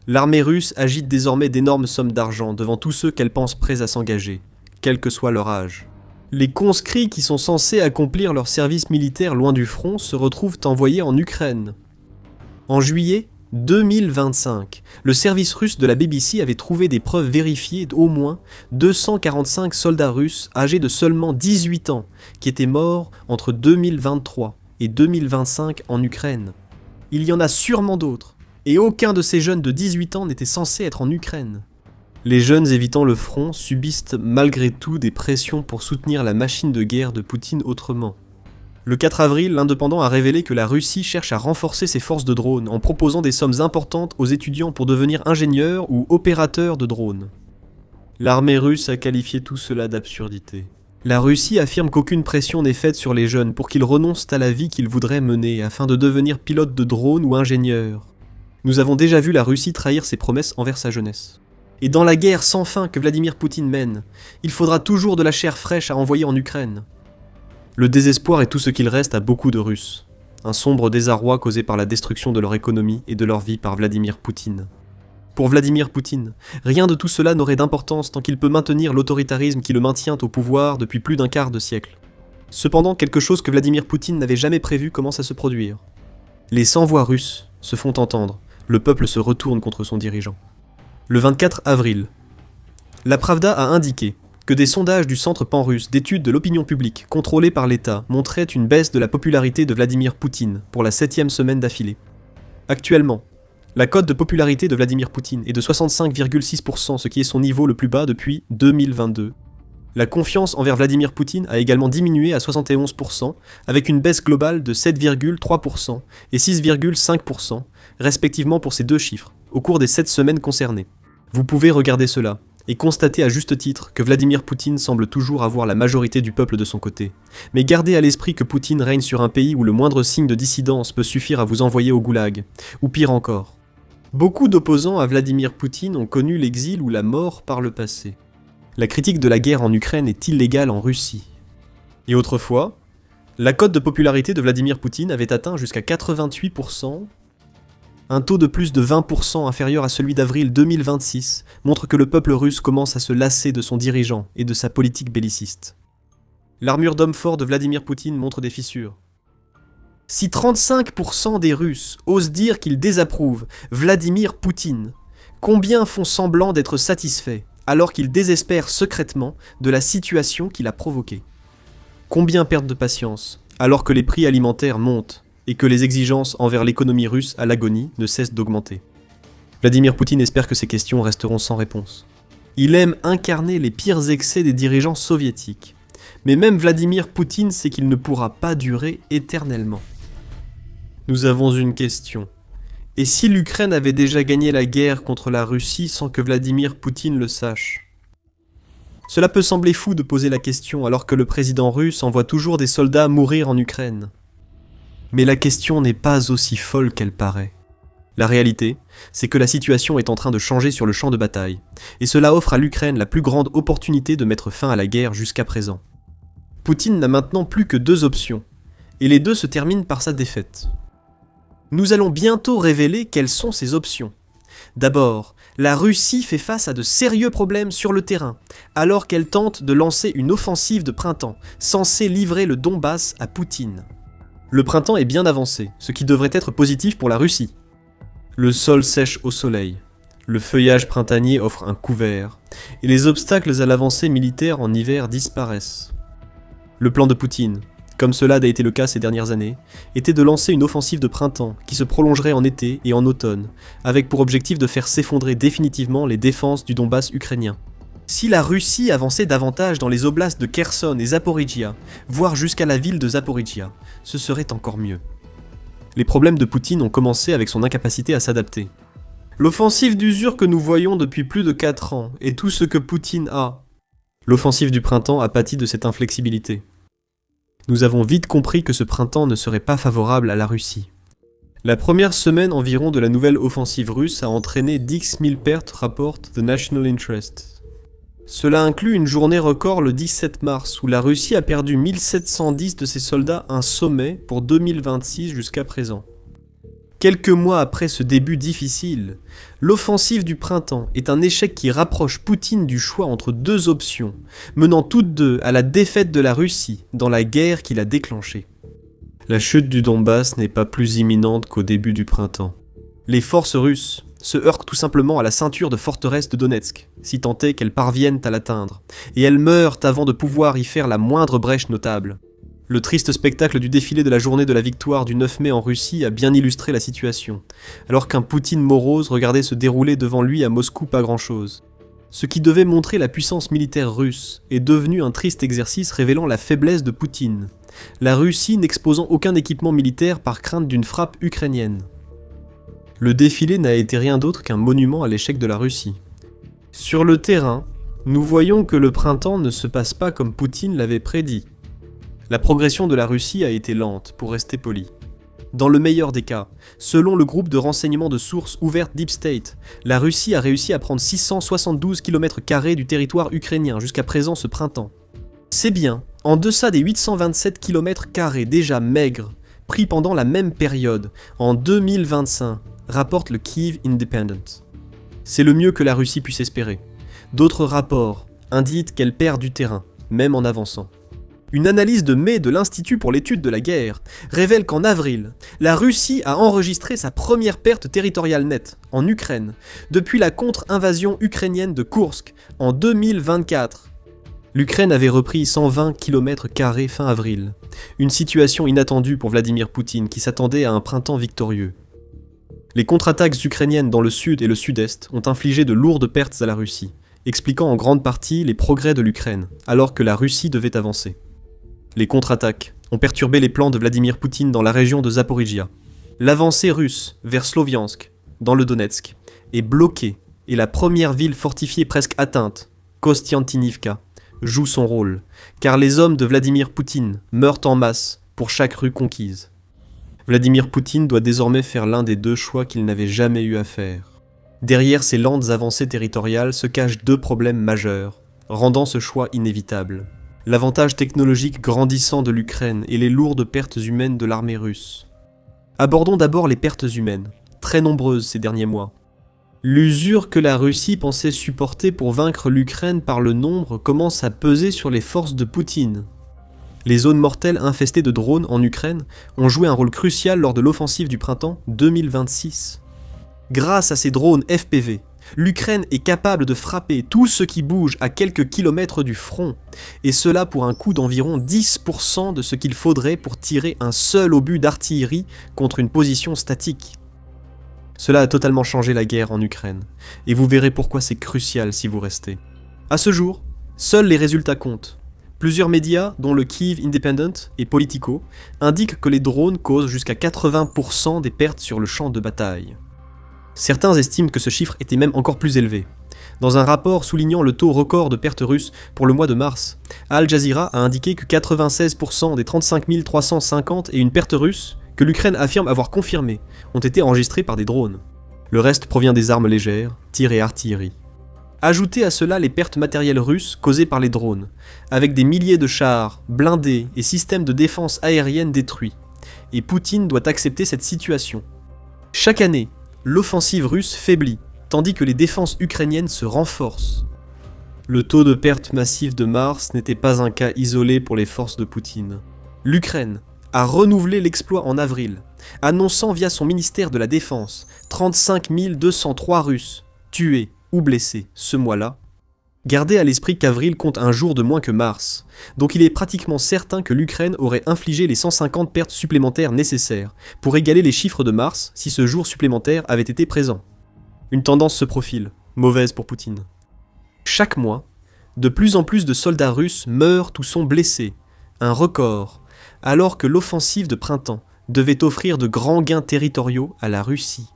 L'armée russe agite désormais d'énormes sommes d'argent devant tous ceux qu'elle pense prêts à s'engager, quel que soit leur âge. Les conscrits qui sont censés accomplir leur service militaire loin du front se retrouvent envoyés en Ukraine. En juillet 2025, le service russe de la BBC avait trouvé des preuves vérifiées d'au moins 245 soldats russes âgés de seulement 18 ans qui étaient morts entre 2023 et 2025 en Ukraine. Il y en a sûrement d'autres. Et aucun de ces jeunes de 18 ans n'était censé être en Ukraine. Les jeunes évitant le front subissent malgré tout des pressions pour soutenir la machine de guerre de Poutine autrement. Le 4 avril, l'Indépendant a révélé que la Russie cherche à renforcer ses forces de drones en proposant des sommes importantes aux étudiants pour devenir ingénieurs ou opérateurs de drones. L'armée russe a qualifié tout cela d'absurdité. La Russie affirme qu'aucune pression n'est faite sur les jeunes pour qu'ils renoncent à la vie qu'ils voudraient mener afin de devenir pilotes de drones ou ingénieurs. Nous avons déjà vu la Russie trahir ses promesses envers sa jeunesse. Et dans la guerre sans fin que Vladimir Poutine mène, il faudra toujours de la chair fraîche à envoyer en Ukraine. Le désespoir est tout ce qu'il reste à beaucoup de Russes. Un sombre désarroi causé par la destruction de leur économie et de leur vie par Vladimir Poutine. Pour Vladimir Poutine, rien de tout cela n'aurait d'importance tant qu'il peut maintenir l'autoritarisme qui le maintient au pouvoir depuis plus d'un quart de siècle. Cependant, quelque chose que Vladimir Poutine n'avait jamais prévu commence à se produire. Les sans-voix russes se font entendre. Le peuple se retourne contre son dirigeant. Le 24 avril, la Pravda a indiqué que des sondages du Centre pan-russe d'études de l'opinion publique contrôlé par l'État montraient une baisse de la popularité de Vladimir Poutine pour la 7e semaine d'affilée. Actuellement, la cote de popularité de Vladimir Poutine est de 65,6%, ce qui est son niveau le plus bas depuis 2022. La confiance envers Vladimir Poutine a également diminué à 71%, avec une baisse globale de 7,3% et 6,5%, respectivement pour ces 2 chiffres, au cours des 7 semaines concernées. Vous pouvez regarder cela, et constater à juste titre que Vladimir Poutine semble toujours avoir la majorité du peuple de son côté. Mais gardez à l'esprit que Poutine règne sur un pays où le moindre signe de dissidence peut suffire à vous envoyer au goulag, ou pire encore. Beaucoup d'opposants à Vladimir Poutine ont connu l'exil ou la mort par le passé. La critique de la guerre en Ukraine est illégale en Russie. Et autrefois, la cote de popularité de Vladimir Poutine avait atteint jusqu'à 88%. Un taux de plus de 20% inférieur à celui d'avril 2026 montre que le peuple russe commence à se lasser de son dirigeant et de sa politique belliciste. L'armure d'homme fort de Vladimir Poutine montre des fissures. Si 35% des Russes osent dire qu'ils désapprouvent Vladimir Poutine, combien font semblant d'être satisfaits alors qu'ils désespèrent secrètement de la situation qu'il a provoquée? Combien perdent de patience alors que les prix alimentaires montent et que les exigences envers l'économie russe à l'agonie ne cessent d'augmenter? Vladimir Poutine espère que ces questions resteront sans réponse. Il aime incarner les pires excès des dirigeants soviétiques. Mais même Vladimir Poutine sait qu'il ne pourra pas durer éternellement. Nous avons une question. Et si l'Ukraine avait déjà gagné la guerre contre la Russie sans que Vladimir Poutine le sache? Cela peut sembler fou de poser la question alors que le président russe envoie toujours des soldats mourir en Ukraine. Mais la question n'est pas aussi folle qu'elle paraît. La réalité, c'est que la situation est en train de changer sur le champ de bataille, et cela offre à l'Ukraine la plus grande opportunité de mettre fin à la guerre jusqu'à présent. Poutine n'a maintenant plus que 2 options, et les 2 se terminent par sa défaite. Nous allons bientôt révéler quelles sont ces options. D'abord, la Russie fait face à de sérieux problèmes sur le terrain, alors qu'elle tente de lancer une offensive de printemps, censée livrer le Donbass à Poutine. Le printemps est bien avancé, ce qui devrait être positif pour la Russie. Le sol sèche au soleil, le feuillage printanier offre un couvert, et les obstacles à l'avancée militaire en hiver disparaissent. Le plan de Poutine, comme cela a été le cas ces dernières années, était de lancer une offensive de printemps qui se prolongerait en été et en automne, avec pour objectif de faire s'effondrer définitivement les défenses du Donbass ukrainien. Si la Russie avançait davantage dans les oblasts de Kherson et Zaporijia, voire jusqu'à la ville de Zaporijia, ce serait encore mieux. Les problèmes de Poutine ont commencé avec son incapacité à s'adapter. L'offensive d'usure que nous voyons depuis plus de 4 ans est tout ce que Poutine a. L'offensive du printemps a pâti de cette inflexibilité. Nous avons vite compris que ce printemps ne serait pas favorable à la Russie. La première semaine environ de la nouvelle offensive russe a entraîné 10 000 pertes, rapporte The National Interest. Cela inclut une journée record le 17 mars où la Russie a perdu 1710 de ses soldats, un sommet pour 2026 jusqu'à présent. Quelques mois après ce début difficile, l'offensive du printemps est un échec qui rapproche Poutine du choix entre 2 options, menant toutes 2 à la défaite de la Russie dans la guerre qu'il a déclenchée. La chute du Donbass n'est pas plus imminente qu'au début du printemps. Les forces russes se heurtent tout simplement à la ceinture de forteresse de Donetsk, si tant est qu'elles parviennent à l'atteindre, et elles meurent avant de pouvoir y faire la moindre brèche notable. Le triste spectacle du défilé de la journée de la victoire du 9 mai en Russie a bien illustré la situation, alors qu'un Poutine morose regardait se dérouler devant lui à Moscou pas grand-chose. Ce qui devait montrer la puissance militaire russe est devenu un triste exercice révélant la faiblesse de Poutine, la Russie n'exposant aucun équipement militaire par crainte d'une frappe ukrainienne. Le défilé n'a été rien d'autre qu'un monument à l'échec de la Russie. Sur le terrain, nous voyons que le printemps ne se passe pas comme Poutine l'avait prédit. La progression de la Russie a été lente, pour rester poli. Dans le meilleur des cas, selon le groupe de renseignement de sources ouvertes Deep State, la Russie a réussi à prendre 672 km² du territoire ukrainien jusqu'à présent ce printemps. C'est bien, en deçà des 827 km² déjà maigres, pris pendant la même période, en 2025, rapporte le Kyiv Independent. C'est le mieux que la Russie puisse espérer. D'autres rapports indiquent qu'elle perd du terrain, même en avançant. Une analyse de mai de l'Institut pour l'étude de la guerre révèle qu'en avril, la Russie a enregistré sa première perte territoriale nette, en Ukraine, depuis la contre-invasion ukrainienne de Koursk en 2024. L'Ukraine avait repris 120 km² fin avril, une situation inattendue pour Vladimir Poutine qui s'attendait à un printemps victorieux. Les contre-attaques ukrainiennes dans le sud et le sud-est ont infligé de lourdes pertes à la Russie, expliquant en grande partie les progrès de l'Ukraine, alors que la Russie devait avancer. Les contre-attaques ont perturbé les plans de Vladimir Poutine dans la région de Zaporijia. L'avancée russe vers Sloviansk, dans le Donetsk, est bloquée et la première ville fortifiée presque atteinte, Kostiantynivka, joue son rôle, car les hommes de Vladimir Poutine meurent en masse pour chaque rue conquise. Vladimir Poutine doit désormais faire l'un des 2 choix qu'il n'avait jamais eu à faire. Derrière ces lentes avancées territoriales se cachent 2 problèmes majeurs, rendant ce choix inévitable. L'avantage technologique grandissant de l'Ukraine et les lourdes pertes humaines de l'armée russe. Abordons d'abord les pertes humaines, très nombreuses ces derniers mois. L'usure que la Russie pensait supporter pour vaincre l'Ukraine par le nombre commence à peser sur les forces de Poutine. Les zones mortelles infestées de drones en Ukraine ont joué un rôle crucial lors de l'offensive du printemps 2026. Grâce à ces drones FPV, l'Ukraine est capable de frapper tout ce qui bouge à quelques kilomètres du front, et cela pour un coût d'environ 10% de ce qu'il faudrait pour tirer un seul obus d'artillerie contre une position statique. Cela a totalement changé la guerre en Ukraine, et vous verrez pourquoi c'est crucial si vous restez. À ce jour, seuls les résultats comptent. Plusieurs médias, dont le Kyiv Independent et Politico, indiquent que les drones causent jusqu'à 80% des pertes sur le champ de bataille. Certains estiment que ce chiffre était même encore plus élevé. Dans un rapport soulignant le taux record de pertes russes pour le mois de mars, Al Jazeera a indiqué que 96% des 35 350 et une perte russe, que l'Ukraine affirme avoir confirmé, ont été enregistrés par des drones. Le reste provient des armes légères, tirs et artillerie. Ajoutez à cela les pertes matérielles russes causées par les drones, avec des milliers de chars, blindés et systèmes de défense aérienne détruits. Et Poutine doit accepter cette situation. Chaque année, l'offensive russe faiblit, tandis que les défenses ukrainiennes se renforcent. Le taux de perte massive de mars n'était pas un cas isolé pour les forces de Poutine. L'Ukraine a renouvelé l'exploit en avril, annonçant via son ministère de la Défense 35 203 Russes tués ou blessés ce mois-là. Gardez à l'esprit qu'avril compte un jour de moins que mars, donc il est pratiquement certain que l'Ukraine aurait infligé les 150 pertes supplémentaires nécessaires pour égaler les chiffres de mars si ce jour supplémentaire avait été présent. Une tendance se profile, mauvaise pour Poutine. Chaque mois, de plus en plus de soldats russes meurent ou sont blessés, un record, alors que l'offensive de printemps devait offrir de grands gains territoriaux à la Russie.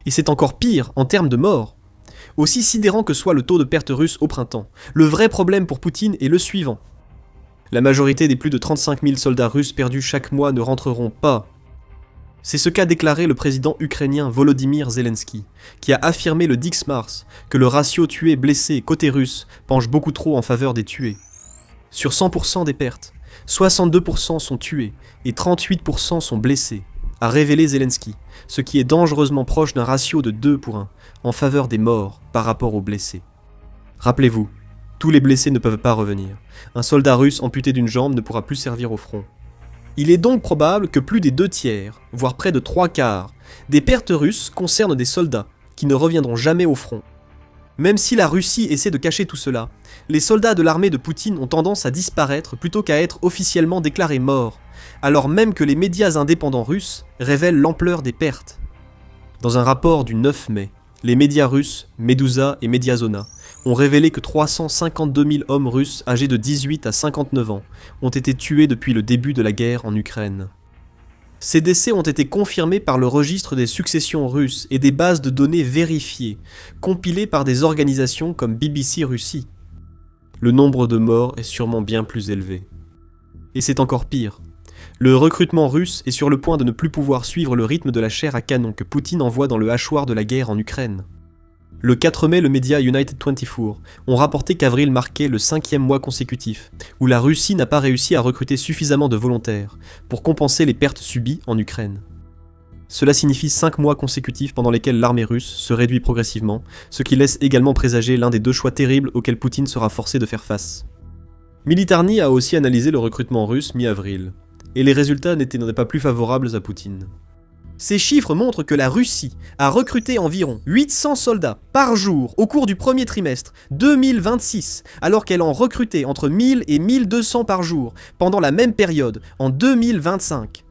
Et c'est encore pire en termes de morts. Aussi sidérant que soit le taux de perte russe au printemps, le vrai problème pour Poutine est le suivant. La majorité des plus de 35 000 soldats russes perdus chaque mois ne rentreront pas. C'est ce qu'a déclaré le président ukrainien Volodymyr Zelensky, qui a affirmé le 10 mars que le ratio tués-blessés côté russe penche beaucoup trop en faveur des tués. Sur 100% des pertes, 62% sont tués et 38% sont blessés, a révélé Zelensky, ce qui est dangereusement proche d'un ratio de 2 pour 1, en faveur des morts par rapport aux blessés. Rappelez-vous, tous les blessés ne peuvent pas revenir. Un soldat russe amputé d'une jambe ne pourra plus servir au front. Il est donc probable que plus des 2/3, voire près de 3/4, des pertes russes concernent des soldats qui ne reviendront jamais au front. Même si la Russie essaie de cacher tout cela, les soldats de l'armée de Poutine ont tendance à disparaître plutôt qu'à être officiellement déclarés morts, alors même que les médias indépendants russes révèlent l'ampleur des pertes. Dans un rapport du 9 mai, les médias russes, Meduza et Mediazona, ont révélé que 352 000 hommes russes âgés de 18 à 59 ans ont été tués depuis le début de la guerre en Ukraine. Ces décès ont été confirmés par le registre des successions russes et des bases de données vérifiées, compilées par des organisations comme BBC Russie. Le nombre de morts est sûrement bien plus élevé. Et c'est encore pire. Le recrutement russe est sur le point de ne plus pouvoir suivre le rythme de la chair à canon que Poutine envoie dans le hachoir de la guerre en Ukraine. Le 4 mai, le média United 24 ont rapporté qu'avril marquait le 5e mois consécutif, où la Russie n'a pas réussi à recruter suffisamment de volontaires pour compenser les pertes subies en Ukraine. Cela signifie 5 mois consécutifs pendant lesquels l'armée russe se réduit progressivement, ce qui laisse également présager l'un des 2 choix terribles auxquels Poutine sera forcé de faire face. Militarny a aussi analysé le recrutement russe mi-avril, et les résultats n'étaient pas plus favorables à Poutine. Ces chiffres montrent que la Russie a recruté environ 800 soldats par jour au cours du premier trimestre 2026, alors qu'elle en recrutait entre 1000 et 1200 par jour pendant la même période en 2025.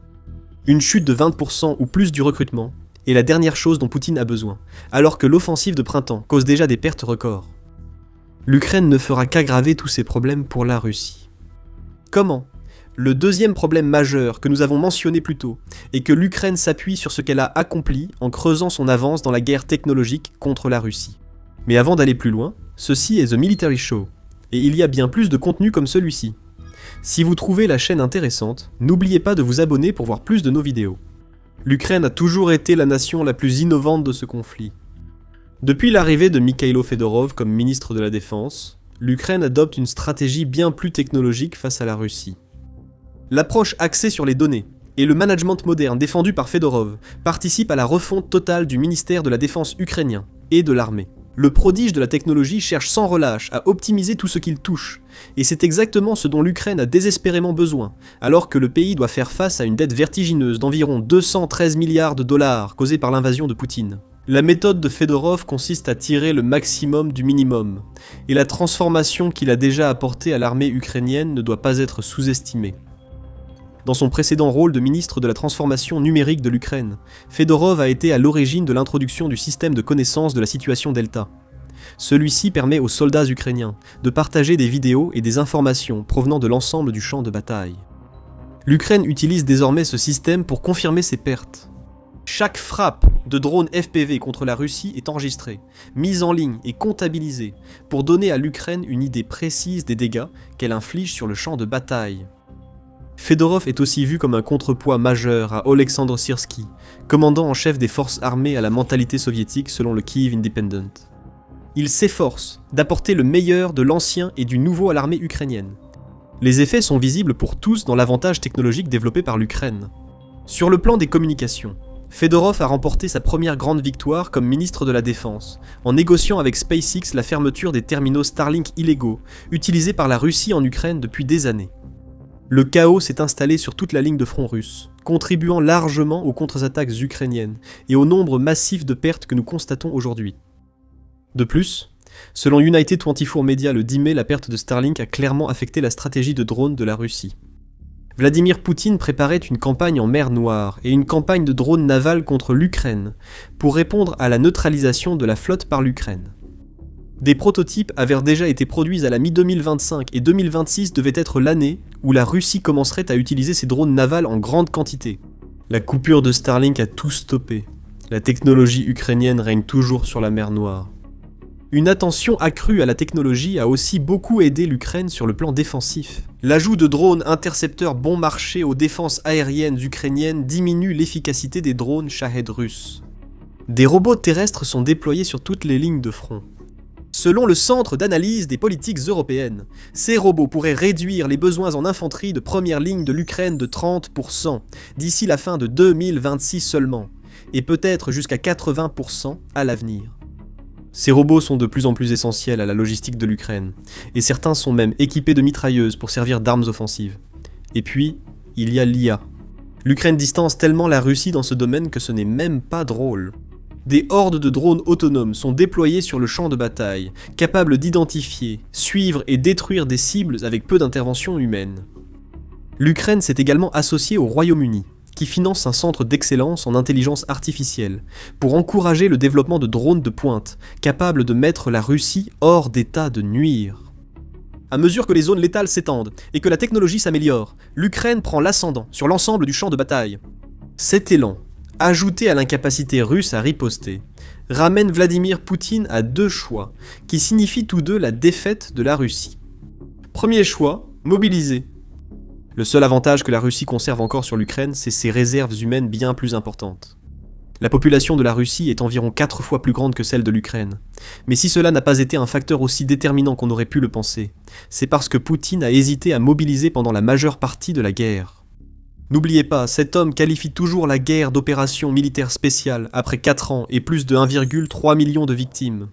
Une chute de 20% ou plus du recrutement est la dernière chose dont Poutine a besoin, alors que l'offensive de printemps cause déjà des pertes records. L'Ukraine ne fera qu'aggraver tous ces problèmes pour la Russie. Comment ? Le deuxième problème majeur que nous avons mentionné plus tôt est que l'Ukraine s'appuie sur ce qu'elle a accompli en creusant son avance dans la guerre technologique contre la Russie. Mais avant d'aller plus loin, ceci est The Military Show, et il y a bien plus de contenu comme celui-ci. Si vous trouvez la chaîne intéressante, n'oubliez pas de vous abonner pour voir plus de nos vidéos. L'Ukraine a toujours été la nation la plus innovante de ce conflit. Depuis l'arrivée de Mikhailo Fedorov comme ministre de la Défense, l'Ukraine adopte une stratégie bien plus technologique face à la Russie. L'approche axée sur les données et le management moderne défendu par Fedorov participe à la refonte totale du ministère de la Défense ukrainien et de l'armée. Le prodige de la technologie cherche sans relâche à optimiser tout ce qu'il touche, et c'est exactement ce dont l'Ukraine a désespérément besoin, alors que le pays doit faire face à une dette vertigineuse d'environ 213 milliards de dollars causée par l'invasion de Poutine. La méthode de Fedorov consiste à tirer le maximum du minimum, et la transformation qu'il a déjà apportée à l'armée ukrainienne ne doit pas être sous-estimée. Dans son précédent rôle de ministre de la transformation numérique de l'Ukraine, Fedorov a été à l'origine de l'introduction du système de connaissance de la situation Delta. Celui-ci permet aux soldats ukrainiens de partager des vidéos et des informations provenant de l'ensemble du champ de bataille. L'Ukraine utilise désormais ce système pour confirmer ses pertes. Chaque frappe de drone FPV contre la Russie est enregistrée, mise en ligne et comptabilisée pour donner à l'Ukraine une idée précise des dégâts qu'elle inflige sur le champ de bataille. Fedorov est aussi vu comme un contrepoids majeur à Oleksandr Syrsky, commandant en chef des forces armées à la mentalité soviétique selon le Kyiv Independent. Il s'efforce d'apporter le meilleur de l'ancien et du nouveau à l'armée ukrainienne. Les effets sont visibles pour tous dans l'avantage technologique développé par l'Ukraine. Sur le plan des communications, Fedorov a remporté sa première grande victoire comme ministre de la Défense, en négociant avec SpaceX la fermeture des terminaux Starlink illégaux, utilisés par la Russie en Ukraine depuis des années. Le chaos s'est installé sur toute la ligne de front russe, contribuant largement aux contre-attaques ukrainiennes et au nombre massif de pertes que nous constatons aujourd'hui. De plus, selon United 24 Media le 10 mai, la perte de Starlink a clairement affecté la stratégie de drones de la Russie. Vladimir Poutine préparait une campagne en mer Noire et une campagne de drones navals contre l'Ukraine pour répondre à la neutralisation de la flotte par l'Ukraine. Des prototypes avaient déjà été produits à la mi-2025 et 2026 devait être l'année où la Russie commencerait à utiliser ses drones navals en grande quantité. La coupure de Starlink a tout stoppé. La technologie ukrainienne règne toujours sur la mer Noire. Une attention accrue à la technologie a aussi beaucoup aidé l'Ukraine sur le plan défensif. L'ajout de drones intercepteurs bon marché aux défenses aériennes ukrainiennes diminue l'efficacité des drones Shahed russes. Des robots terrestres sont déployés sur toutes les lignes de front. Selon le Centre d'analyse des politiques européennes, ces robots pourraient réduire les besoins en infanterie de première ligne de l'Ukraine de 30% d'ici la fin de 2026 seulement, et peut-être jusqu'à 80% à l'avenir. Ces robots sont de plus en plus essentiels à la logistique de l'Ukraine, et certains sont même équipés de mitrailleuses pour servir d'armes offensives. Et puis, il y a l'IA. L'Ukraine distance tellement la Russie dans ce domaine que ce n'est même pas drôle. Des hordes de drones autonomes sont déployés sur le champ de bataille, capables d'identifier, suivre et détruire des cibles avec peu d'intervention humaine. L'Ukraine s'est également associée au Royaume-Uni, qui finance un centre d'excellence en intelligence artificielle, pour encourager le développement de drones de pointe, capables de mettre la Russie hors d'état de nuire. À mesure que les zones létales s'étendent et que la technologie s'améliore, l'Ukraine prend l'ascendant sur l'ensemble du champ de bataille. Cet élan, ajouté à l'incapacité russe à riposter, ramène Vladimir Poutine à deux choix, qui signifient tous deux la défaite de la Russie. Premier choix, mobiliser. Le seul avantage que la Russie conserve encore sur l'Ukraine, c'est ses réserves humaines bien plus importantes. La population de la Russie est environ 4 fois plus grande que celle de l'Ukraine. Mais si cela n'a pas été un facteur aussi déterminant qu'on aurait pu le penser, c'est parce que Poutine a hésité à mobiliser pendant la majeure partie de la guerre. N'oubliez pas, cet homme qualifie toujours la guerre d'opération militaire spéciale après 4 ans et plus de 1,3 million de victimes.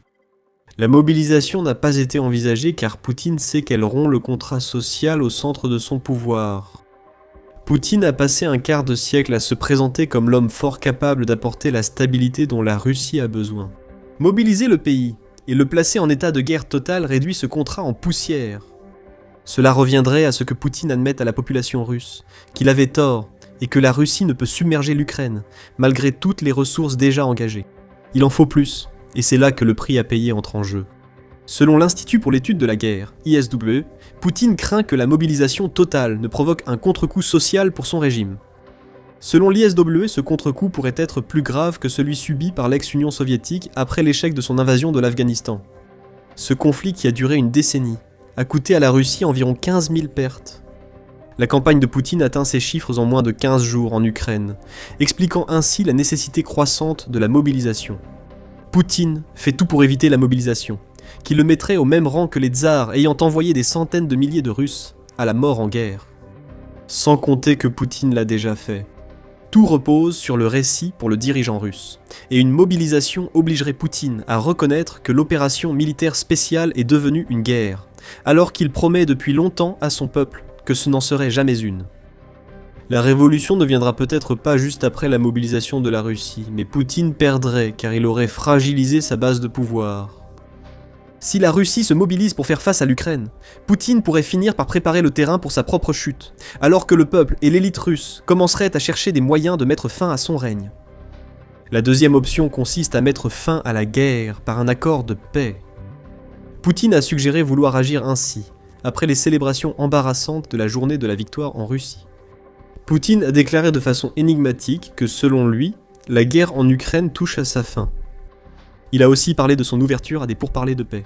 La mobilisation n'a pas été envisagée car Poutine sait qu'elle rompt le contrat social au centre de son pouvoir. Poutine a passé un quart de siècle à se présenter comme l'homme fort capable d'apporter la stabilité dont la Russie a besoin. Mobiliser le pays et le placer en état de guerre totale réduit ce contrat en poussière. Cela reviendrait à ce que Poutine admette à la population russe, qu'il avait tort et que la Russie ne peut submerger l'Ukraine, malgré toutes les ressources déjà engagées. Il en faut plus, et c'est là que le prix à payer entre en jeu. Selon l'Institut pour l'étude de la guerre, ISW, Poutine craint que la mobilisation totale ne provoque un contre-coup social pour son régime. Selon l'ISW, ce contre-coup pourrait être plus grave que celui subi par l'ex-Union soviétique après l'échec de son invasion de l'Afghanistan. Ce conflit qui a duré une décennie a coûté à la Russie environ 15 000 pertes. La campagne de Poutine atteint ses chiffres en moins de 15 jours en Ukraine, expliquant ainsi la nécessité croissante de la mobilisation. Poutine fait tout pour éviter la mobilisation, qui le mettrait au même rang que les tsars ayant envoyé des centaines de milliers de Russes à la mort en guerre. Sans compter que Poutine l'a déjà fait. Tout repose sur le récit pour le dirigeant russe, et une mobilisation obligerait Poutine à reconnaître que l'opération militaire spéciale est devenue une guerre, alors qu'il promet depuis longtemps à son peuple que ce n'en serait jamais une. La révolution ne viendra peut-être pas juste après la mobilisation de la Russie, mais Poutine perdrait car il aurait fragilisé sa base de pouvoir. Si la Russie se mobilise pour faire face à l'Ukraine, Poutine pourrait finir par préparer le terrain pour sa propre chute, alors que le peuple et l'élite russe commenceraient à chercher des moyens de mettre fin à son règne. La deuxième option consiste à mettre fin à la guerre par un accord de paix. Poutine a suggéré vouloir agir ainsi, après les célébrations embarrassantes de la journée de la victoire en Russie. Poutine a déclaré de façon énigmatique que, selon lui, la guerre en Ukraine touche à sa fin. Il a aussi parlé de son ouverture à des pourparlers de paix.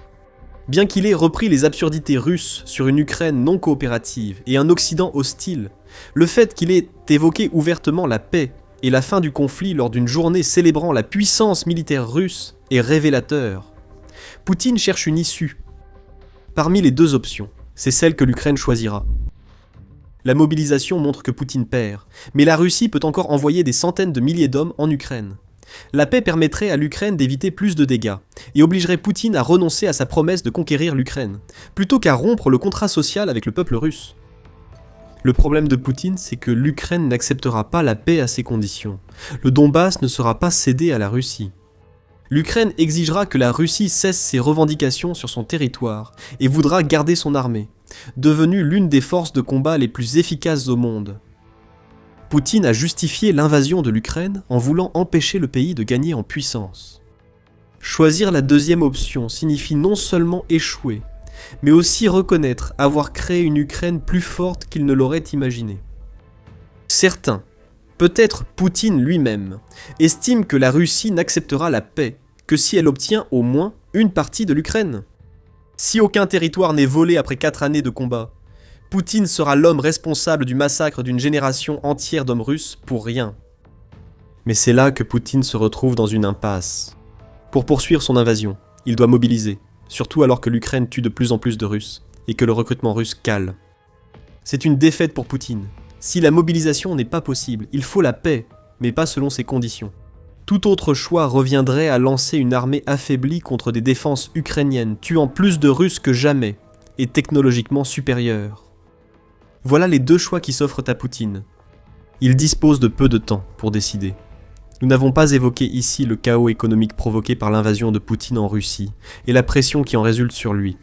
Bien qu'il ait repris les absurdités russes sur une Ukraine non coopérative et un Occident hostile, le fait qu'il ait évoqué ouvertement la paix et la fin du conflit lors d'une journée célébrant la puissance militaire russe est révélateur. Poutine cherche une issue. Parmi les deux options, c'est celle que l'Ukraine choisira. La mobilisation montre que Poutine perd, mais la Russie peut encore envoyer des centaines de milliers d'hommes en Ukraine. La paix permettrait à l'Ukraine d'éviter plus de dégâts, et obligerait Poutine à renoncer à sa promesse de conquérir l'Ukraine, plutôt qu'à rompre le contrat social avec le peuple russe. Le problème de Poutine, c'est que l'Ukraine n'acceptera pas la paix à ses conditions. Le Donbass ne sera pas cédé à la Russie. L'Ukraine exigera que la Russie cesse ses revendications sur son territoire, et voudra garder son armée, devenue l'une des forces de combat les plus efficaces au monde. Poutine a justifié l'invasion de l'Ukraine en voulant empêcher le pays de gagner en puissance. Choisir la deuxième option signifie non seulement échouer, mais aussi reconnaître avoir créé une Ukraine plus forte qu'il ne l'aurait imaginé. Certains, peut-être Poutine lui-même, estiment que la Russie n'acceptera la paix que si elle obtient au moins une partie de l'Ukraine. Si aucun territoire n'est volé après 4 années de combat, Poutine sera l'homme responsable du massacre d'une génération entière d'hommes russes pour rien. Mais c'est là que Poutine se retrouve dans une impasse. Pour poursuivre son invasion, il doit mobiliser, surtout alors que l'Ukraine tue de plus en plus de Russes, et que le recrutement russe cale. C'est une défaite pour Poutine. Si la mobilisation n'est pas possible, il faut la paix, mais pas selon ses conditions. Tout autre choix reviendrait à lancer une armée affaiblie contre des défenses ukrainiennes, tuant plus de Russes que jamais, et technologiquement supérieures. Voilà les deux choix qui s'offrent à Poutine. Il dispose de peu de temps pour décider. Nous n'avons pas évoqué ici le chaos économique provoqué par l'invasion de Poutine en Russie, et la pression qui en résulte sur lui.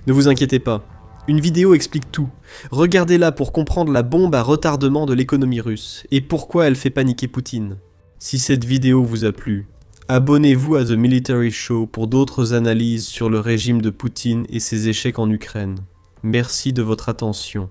Ne vous inquiétez pas, une vidéo explique tout. Regardez-la pour comprendre la bombe à retardement de l'économie russe, et pourquoi elle fait paniquer Poutine. Si cette vidéo vous a plu, abonnez-vous à The Military Show pour d'autres analyses sur le régime de Poutine et ses échecs en Ukraine. Merci de votre attention.